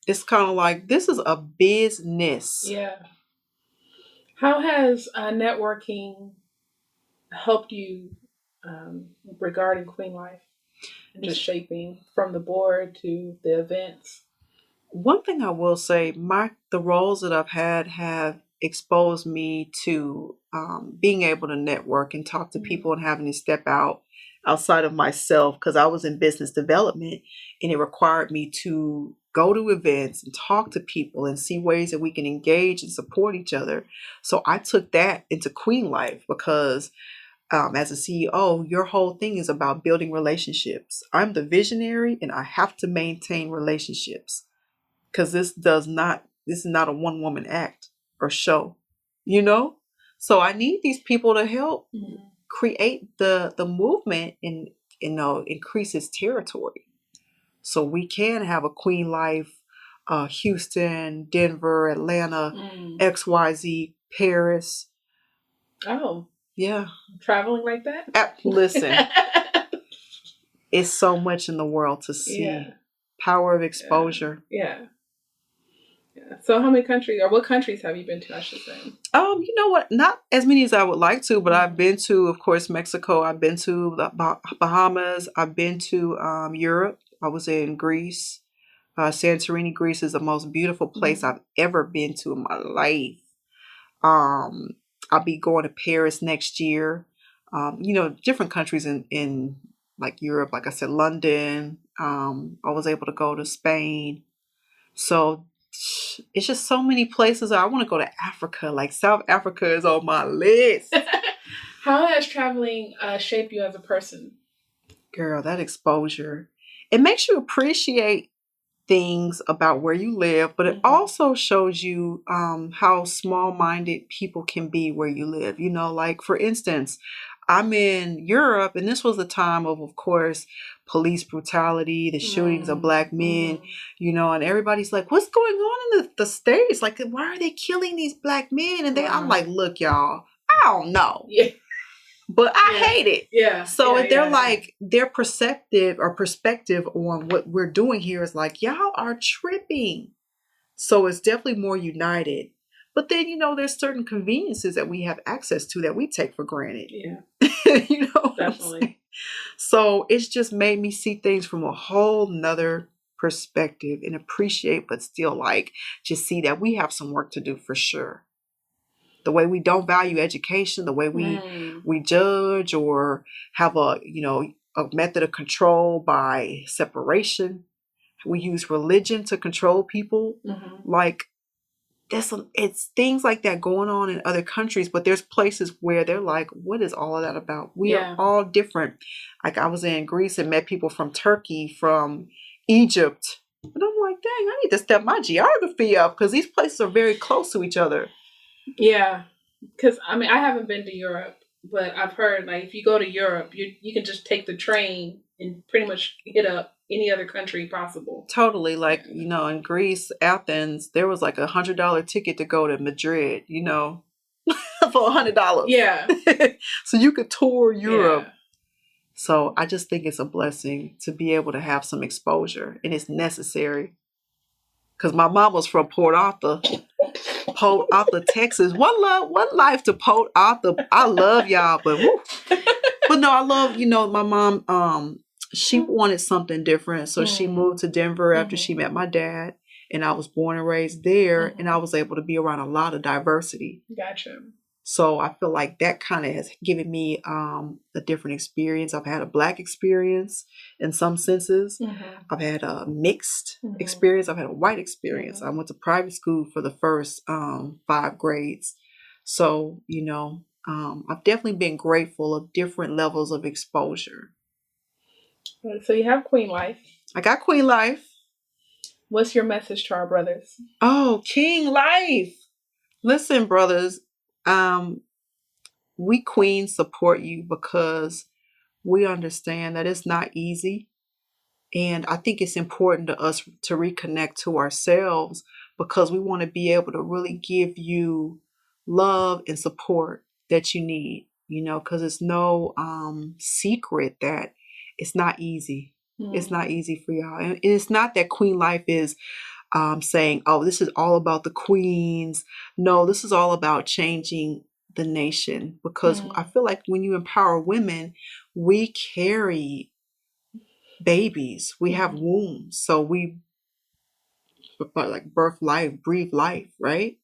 it's kind of like, this is a business. Yeah. How has networking helped you regarding QueenLyfe and just shaping from the board to the events? One thing I will say, the roles that I've had have exposed me to being able to network and talk to people and having to step outside of myself because I was in business development and it required me to go to events and talk to people and see ways that we can engage and support each other. So I took that into QueenLyfe because As a CEO, your whole thing is about building relationships. I'm the visionary and I have to maintain relationships because this is not a one woman act or show, you know? So I need these people to help create the movement and, increase its territory. So we can have a QueenLyfe, Houston, Denver, Atlanta, XYZ, Paris. Oh. Yeah. Traveling like that? Listen, it's so much in the world to see. Yeah. Power of exposure. Yeah. So how many countries, or what countries have you been to, I should say? You know what? Not as many as I would like to, but I've been to, of course, Mexico. I've been to the Bahamas. I've been to Europe. I was in Greece. Santorini, Greece is the most beautiful place I've ever been to in my life. I'll be going to Paris next year. Different countries in like Europe, like I said, London. I was able to go to Spain. So it's just so many places. I want to go to Africa. Like South Africa is on my list. How has traveling shaped you as a person? Girl, that exposure. It makes you appreciate things about where you live, but it also shows you how small-minded people can be where you live. Like for instance, I'm in Europe, and this was the time of course, police brutality, the shootings of black men, and everybody's like, what's going on in the States? Like, why are they killing these black men? And I'm like, look, y'all, I don't know. Yeah. But I hate it. Yeah. So if they're like, their perspective on what we're doing here is like, y'all are tripping. So it's definitely more united. But then, there's certain conveniences that we have access to that we take for granted. Yeah. Definitely. So it's just made me see things from a whole nother perspective and appreciate, but still like just see that we have some work to do for sure. The way we don't value education, the way we judge or have a method of control by separation. We use religion to control people. Like it's things like that going on in other countries, but there's places where they're like, what is all of that about? We are all different. Like I was in Greece and met people from Turkey, from Egypt. And I'm like, dang, I need to step my geography up because these places are very close to each other. Yeah, because I haven't been to Europe, but I've heard like if you go to Europe, you can just take the train and pretty much hit up any other country possible. Totally, like in Greece, Athens, there was like $100 ticket to go to Madrid. For $100. Yeah, so you could tour Europe. Yeah. So I just think it's a blessing to be able to have some exposure, and it's necessary. Because my mom was from Port Arthur, Texas. One life to Port Arthur. I love y'all, but no, I love my mom. She wanted something different, so she moved to Denver after she met my dad, and I was born and raised there, and I was able to be around a lot of diversity. Gotcha. So I feel like that kind of has given me a different experience. I've had a Black experience in some senses. I've had a mixed experience. I've had a white experience. I went to private school for the first 5 grades. So, I've definitely been grateful of different levels of exposure. So you have QueenLyfe. I got QueenLyfe. What's your message to our brothers? Oh, QueenLyfe. Listen, brothers. We queens support you because we understand that it's not easy. And I think it's important to us to reconnect to ourselves because we want to be able to really give you love and support that you need, because it's no secret that it's not easy. It's not easy for y'all. And it's not that QueenLyfe is saying, oh, this is all about the queens. No, this is all about changing the nation, because I feel like when you empower women, we carry babies. We have wombs. So we like birth life, breathe life, right?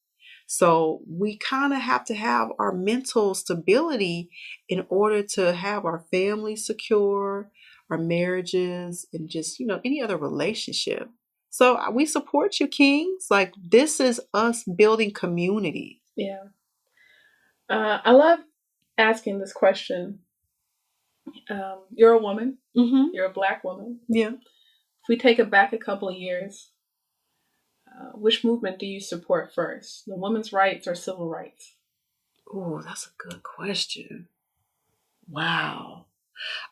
So we kind of have to have our mental stability in order to have our family secure, our marriages, and just, any other relationship. So we support you, kings. Like, this is us building community. Yeah. I love asking this question. You're a woman. Mm-hmm. You're a Black woman. Yeah. If we take it back a couple of years, which movement do you support first? The women's rights or civil rights? Oh, that's a good question. Wow.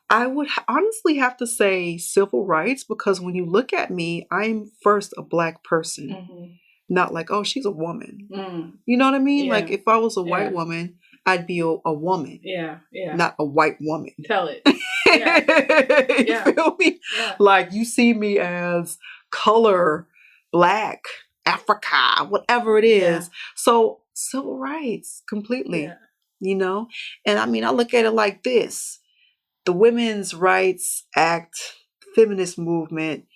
I would honestly have to say civil rights because when you look at me, I'm first a Black person, Mm-hmm. not like, oh, she's a woman. Mm. You know what I mean? Yeah. Like if I was a white Yeah. woman, I'd be a woman, Yeah. Yeah. not a white woman. Tell it. Yeah. You Yeah. feel me? Yeah. Like you see me as color, Black, Africa, whatever it is. Yeah. So civil rights completely, Yeah. you know? And I mean, I look at it like this. The Women's Rights Act, feminist movement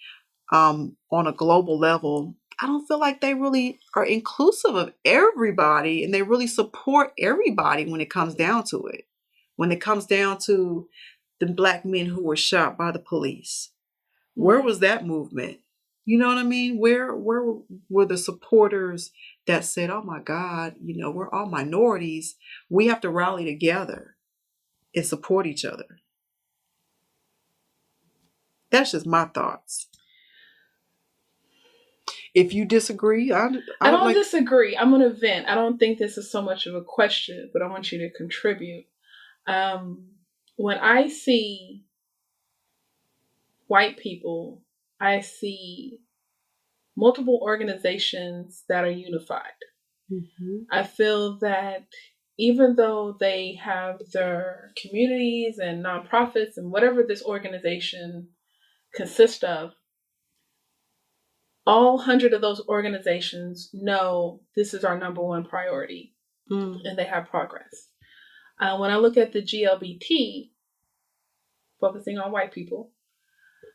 on a global level, I don't feel like they really are inclusive of everybody and they really support everybody when it comes down to it. When it comes down to the Black men who were shot by the police, where was that movement? You know what I mean? Where were the supporters that said, oh my God, you know, we're all minorities. We have to rally together and support each other. That's just my thoughts. If you disagree, I don't disagree. I'm going to vent. I don't think this is so much of a question, but I want you to contribute. When I see white people, I see multiple organizations that are unified. Mm-hmm. I feel that even though they have their communities and nonprofits and whatever this organization consists of, all 100 of those organizations know this is our number one priority, and they have progress. When I look at the GLBT, focusing on white people,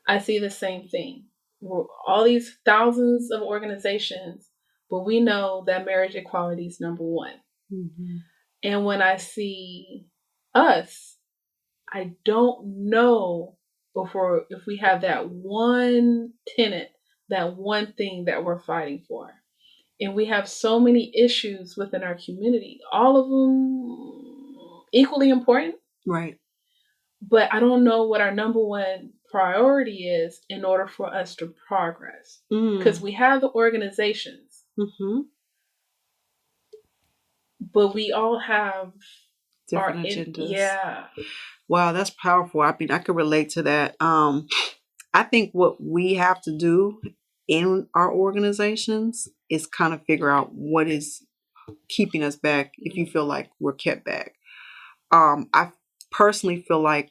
I see the same thing. All these thousands of organizations, but we know that marriage equality is number one. Mm-hmm. And when I see us, I don't know if we have that one tenet, that one thing that we're fighting for. And we have so many issues within our community, all of them equally important. Right. But I don't know what our number one priority is in order for us to progress. Because we have the organizations, but we all have different agendas. Yeah. Wow, that's powerful. I mean, I could relate to that. I think what we have to do in our organizations is kind of figure out what is keeping us back if you feel like we're kept back. I personally feel like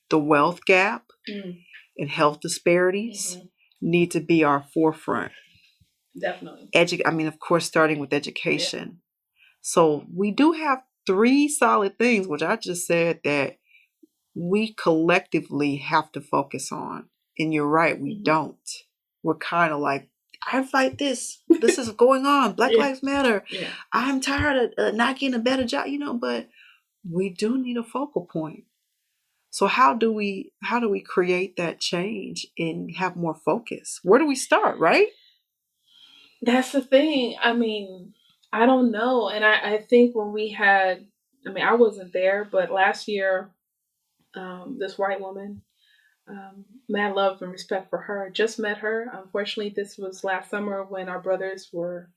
the wealth gap and health disparities need to be our forefront. Definitely. I mean, of course, starting with education. Yeah. So we do have 3 solid things, which I just said that we collectively have to focus on. And you're right, we don't. We're kind of like, I fight this. This is going on. Black Lives Matter. Yeah. I'm tired of not getting a better job, you know, but we do need a focal point. So how do we create that change and have more focus? Where do we start, right? That's the thing. I mean, I don't know. And I think when we had, I wasn't there, but last year, this white woman, mad love and respect for her, just met her. Unfortunately, this was last summer when our brothers were,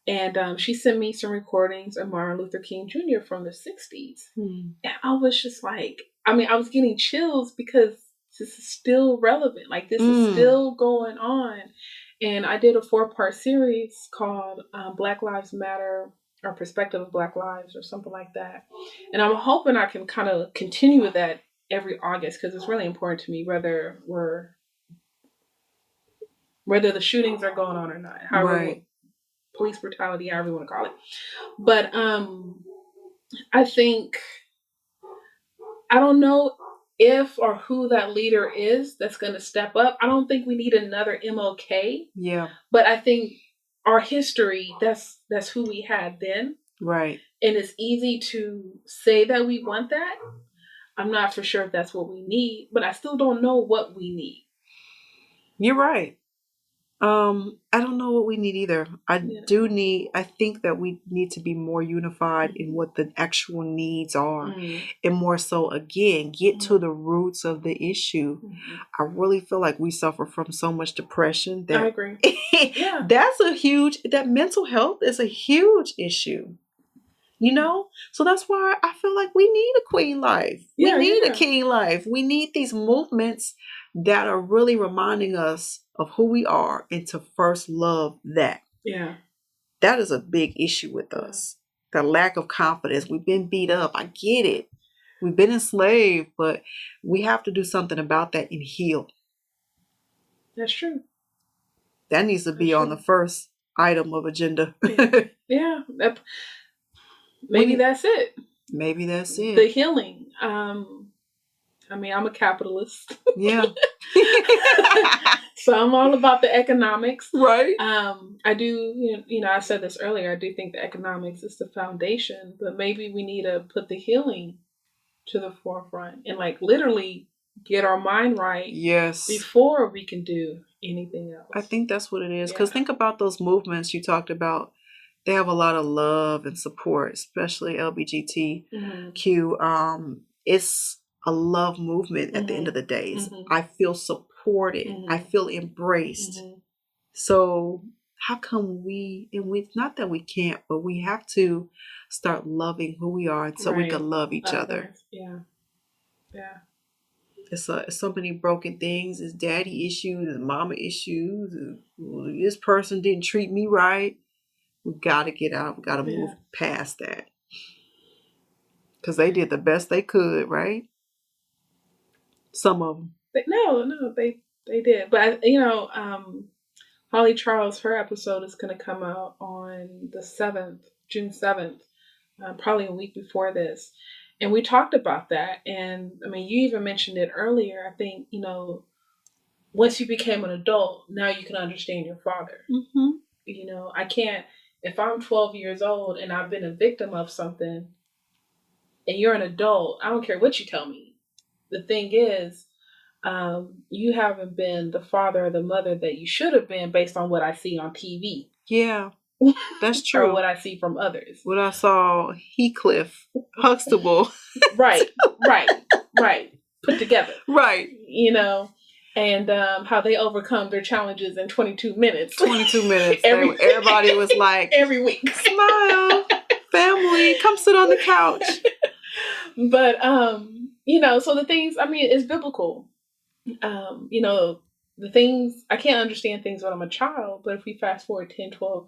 and she sent me some recordings of Martin Luther King Jr. from the 60s. And I was just like, I was getting chills because this is still relevant. Like, this is still going on. And I did a 4-part series called Black Lives Matter, or Perspective of Black Lives, or something like that. And I'm hoping I can kind of continue with that every August, because it's really important to me, whether the shootings are going on or not. However, police brutality, however you want to call it. But I think, I don't know if or who that leader is that's going to step up. I don't think we need another MLK. Yeah. But I think our history, that's who we had then. Right. And it's easy to say that we want that. I'm not for sure if that's what we need, but I still don't know what we need. You're right. I don't know what we need either. I think that we need to be more unified in what the actual needs are. And more so, again, get to the roots of the issue. I really feel like we suffer from so much depression that I agree. Yeah. that mental health is a huge issue. So that's why I feel like we need a QueenLyfe. We need a QueenLyfe. We need these movements that are really reminding us of who we are and to first love that. Yeah. That is a big issue with us. The lack of confidence. We've been beat up. I get it. We've been enslaved, but we have to do something about that and heal. That's true. That needs to be on the first item of agenda. Yeah. Maybe that's it. Maybe that's it. The healing. I mean, I'm a capitalist. Yeah. So I'm all about the economics. Right. I do, I said this earlier, I do think the economics is the foundation, but maybe we need to put the healing to the forefront and like literally get our mind right. Yes. Before we can do anything else. I think that's what it is. Because think about those movements you talked about. They have a lot of love and support, especially LGBTQ. It's a love movement at the end of the day. I feel supported. I feel embraced. So how come it's not that we can't, but we have to start loving who we are so we can love each other. Yeah. Yeah. It's so many broken things. It's daddy issues and mama issues. This person didn't treat me right. We got to get out. We got to move past that. Because they did the best they could, right? Some of them. No, they did. But, Holly Charles, her episode is going to come out on the 7th, June 7th, probably a week before this. And we talked about that. And, I mean, you even mentioned it earlier. I think, once you became an adult, now you can understand your father. I can't, if I'm 12 years old and I've been a victim of something and you're an adult, I don't care what you tell me. The thing is, you haven't been the father or the mother that you should have been based on what I see on TV. Yeah, that's true. Or what I see from others. What I saw, Huxtable. Right. Put together. Right. And how they overcome their challenges in 22 minutes. 22 minutes. Everybody was like, every week. Smile, family, come sit on the couch. But, so the things, I mean, it's biblical. The things, I can't understand things when I'm a child, but if we fast forward 10, 12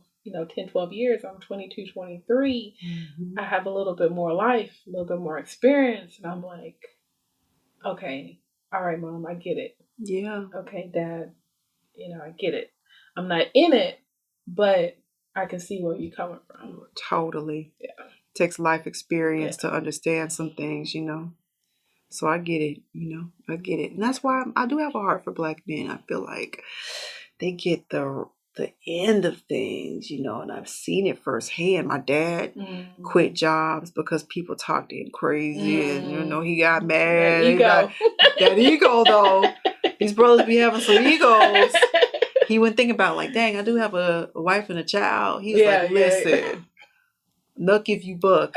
years, I'm 22, 23, I have a little bit more life, a little bit more experience. And I'm like, okay, all right, Mom, I get it. Yeah. Okay, Dad, I get it. I'm not in it, but I can see where you're coming from. Totally. Yeah. It takes life experience to understand some things, So I get it, I get it. And that's why I do have a heart for Black men. I feel like they get the end of things, and I've seen it firsthand. My dad quit jobs because people talked to him crazy and, he got mad. That ego, though. These brothers be having some egos. He wouldn't think about like, dang, I do have a wife and a child. He was like, listen, nuck if you buck.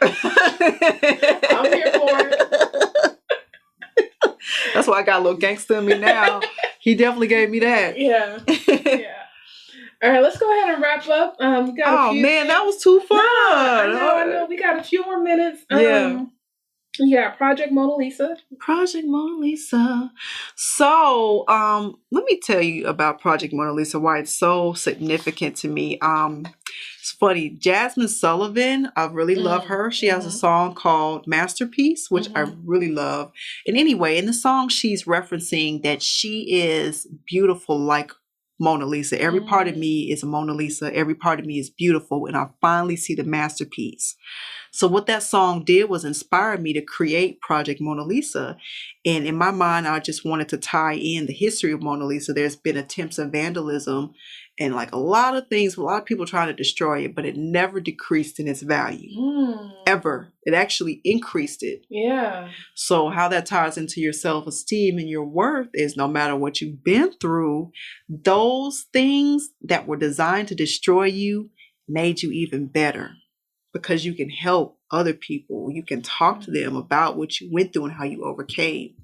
I'm here for it. That's why I got a little gangster in me now. He definitely gave me that. Yeah. All right, let's go ahead and wrap up. That was too fun. I know. We got a few more minutes. Yeah, Project Mona Lisa. So, let me tell you about Project Mona Lisa, why it's so significant to me. It's funny. Jasmine Sullivan, I really love her. She has a song called Masterpiece, which I really love. And anyway, in the song, she's referencing that she is beautiful like Mona Lisa. Every part of me is a Mona Lisa. Every part of me is beautiful. And I finally see the masterpiece. So what that song did was inspire me to create Project Mona Lisa. And in my mind, I just wanted to tie in the history of Mona Lisa. There's been attempts of vandalism And like a lot of things, a lot of people trying to destroy it, but it never decreased in its value. Ever. It actually increased it. Yeah. So how that ties into your self-esteem and your worth is no matter what you've been through, those things that were designed to destroy you made you even better because you can help other people. You can talk to them about what you went through and how you overcame.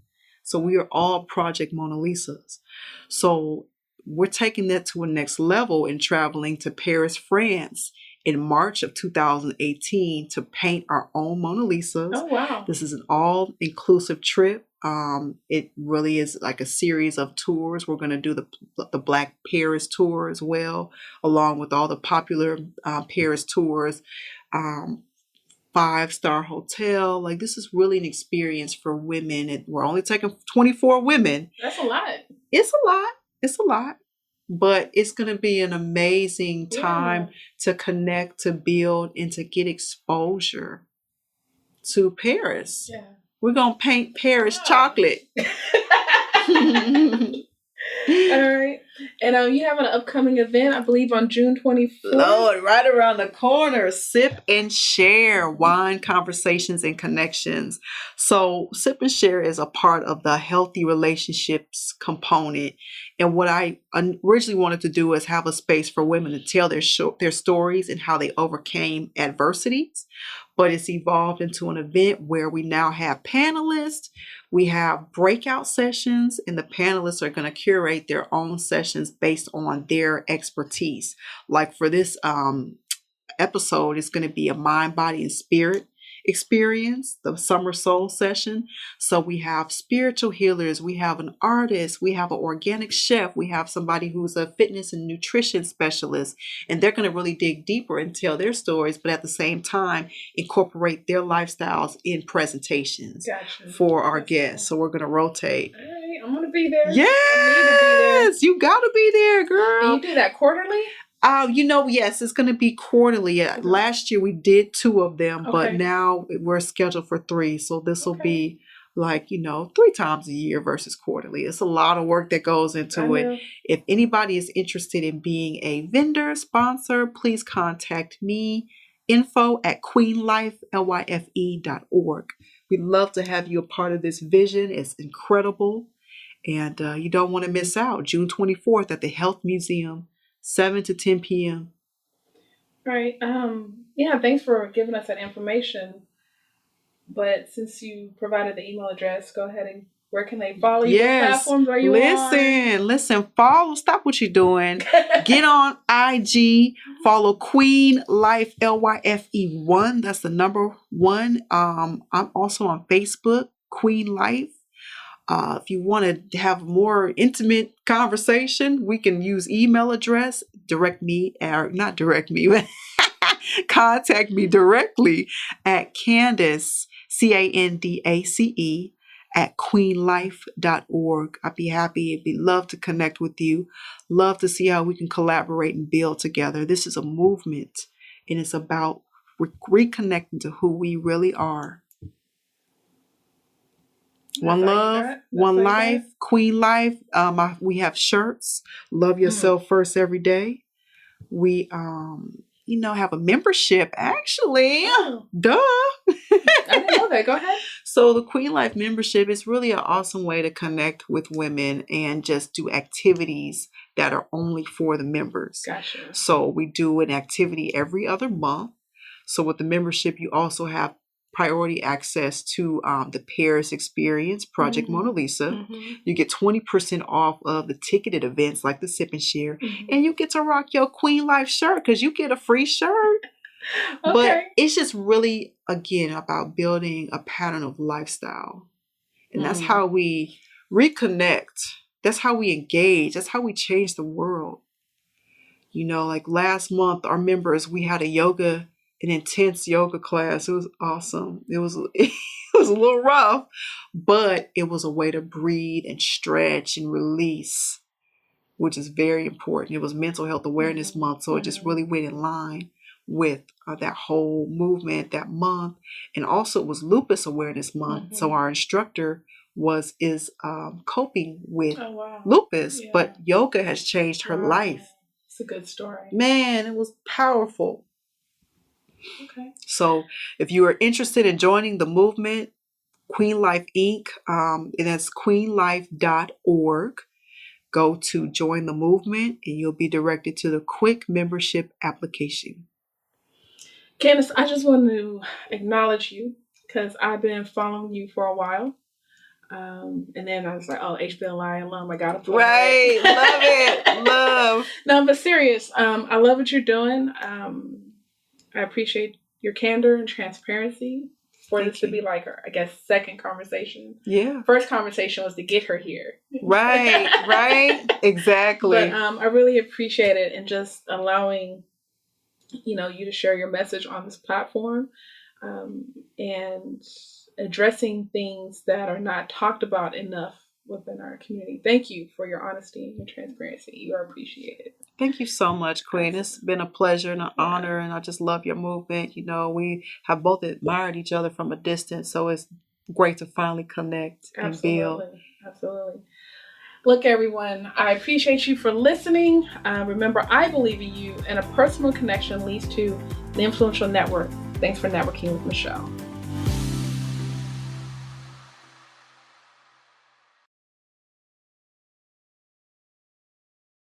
So we are all Project Mona Lisas. So we're taking that to a next level and traveling to Paris, France in March of 2018 to paint our own Mona Lisas. Oh, wow. This is an all-inclusive trip. It really is like a series of tours. We're going to do the Black Paris tour as well, along with all the popular Paris tours. 5-star hotel. Like, this is really an experience for women. And we're only taking 24 women. That's a lot. It's a lot. It's a lot. But it's going to be an amazing time to connect, to build, and to get exposure to Paris. Yeah. We're going to paint Paris chocolate. All right. And you have an upcoming event, I believe, on June 24th. Lord, right around the corner. Sip and Share, Wine, Conversations, and Connections. So Sip and Share is a part of the healthy relationships component. And what I originally wanted to do is have a space for women to tell their stories and how they overcame adversities. But it's evolved into an event where we now have panelists, we have breakout sessions, and the panelists are going to curate their own sessions based on their expertise. Like for this episode, it's going to be a mind, body, and spirit experience, the summer soul session. So we have spiritual healers, we have an artist, we have an organic chef, we have somebody who's a fitness and nutrition specialist, and they're going to really dig deeper and tell their stories, but at the same time incorporate their lifestyles in presentations for our guests. So we're going to rotate. All right, I'm going to be there. Yes, you got to be there, girl. And you do that quarterly? Yes, it's going to be quarterly. Last year we did 2 of them, but now we're scheduled for 3. So this will be like, 3 times a year versus quarterly. It's a lot of work that goes into it. If anybody is interested in being a vendor, sponsor, please contact me. info@QueenLyfe.org. We'd love to have you a part of this vision. It's incredible. And you don't want to miss out. June 24th at the Health Museum. 7 to 10 p.m. All right. Thanks for giving us that information. But since you provided the email address, go ahead and where can they follow you? What platforms are you on? Listen, follow, stop what you're doing. Get on IG, follow QueenLyfe, LYFE1. That's the number 1. I'm also on Facebook, QueenLyfe. If you want to have more intimate conversation, we can use email address, contact me directly at Candace, CANDACE, at QueenLyfe.org. I'd be happy. I'd love to connect with you. Love to see how we can collaborate and build together. This is a movement, and it's about reconnecting to who we really are. One love, one life, QueenLyfe. We have shirts. Love yourself first every day. We, have a membership. Actually, duh. I didn't know that. Go ahead. So the QueenLyfe membership is really an awesome way to connect with women and just do activities that are only for the members. Gotcha. So we do an activity every other month. So with the membership, you also have priority access to the Paris experience, Project Mona Lisa. You get 20% off of the ticketed events like the Sip and Share. And you get to rock your QueenLyfe shirt because you get a free shirt. But it's just really, again, about building a pattern of lifestyle. And that's how we reconnect. That's how we engage. That's how we change the world. Like last month, our members, we had an intense yoga class. It was awesome. It was a little rough, but it was a way to breathe and stretch and release, which is very important. It was Mental Health Awareness Month, so it just really went in line with that whole movement that month. And also it was Lupus Awareness Month, so our instructor is coping with lupus, but yoga has changed her life It's a good story. Man, it was powerful. Okay. So if you are interested in joining the movement, QueenLyfe Inc., and that's queenlyfe.org. Go to join the movement and you'll be directed to the quick membership application. Candace, I just want to acknowledge you because I've been following you for a while. And then I was like, oh, HBLI alum, I got to play. Right. Love it. Love. No, but serious. I love what you're doing. I appreciate your candor and transparency for this to be like, I guess, second conversation. Yeah. First conversation was to get her here. Right. Exactly. But I really appreciate it and just allowing, you to share your message on this platform and addressing things that are not talked about enough within our community. Thank you for your honesty and your transparency. You are appreciated. Thank you so much, Queen. It's been a pleasure and an honor, and I just love your movement. We have both admired each other from a distance, so it's great to finally connect and build. Absolutely. Look, everyone, I appreciate you for listening. Remember, I believe in you, and a personal connection leads to an influential network. Thanks for networking with Michelle.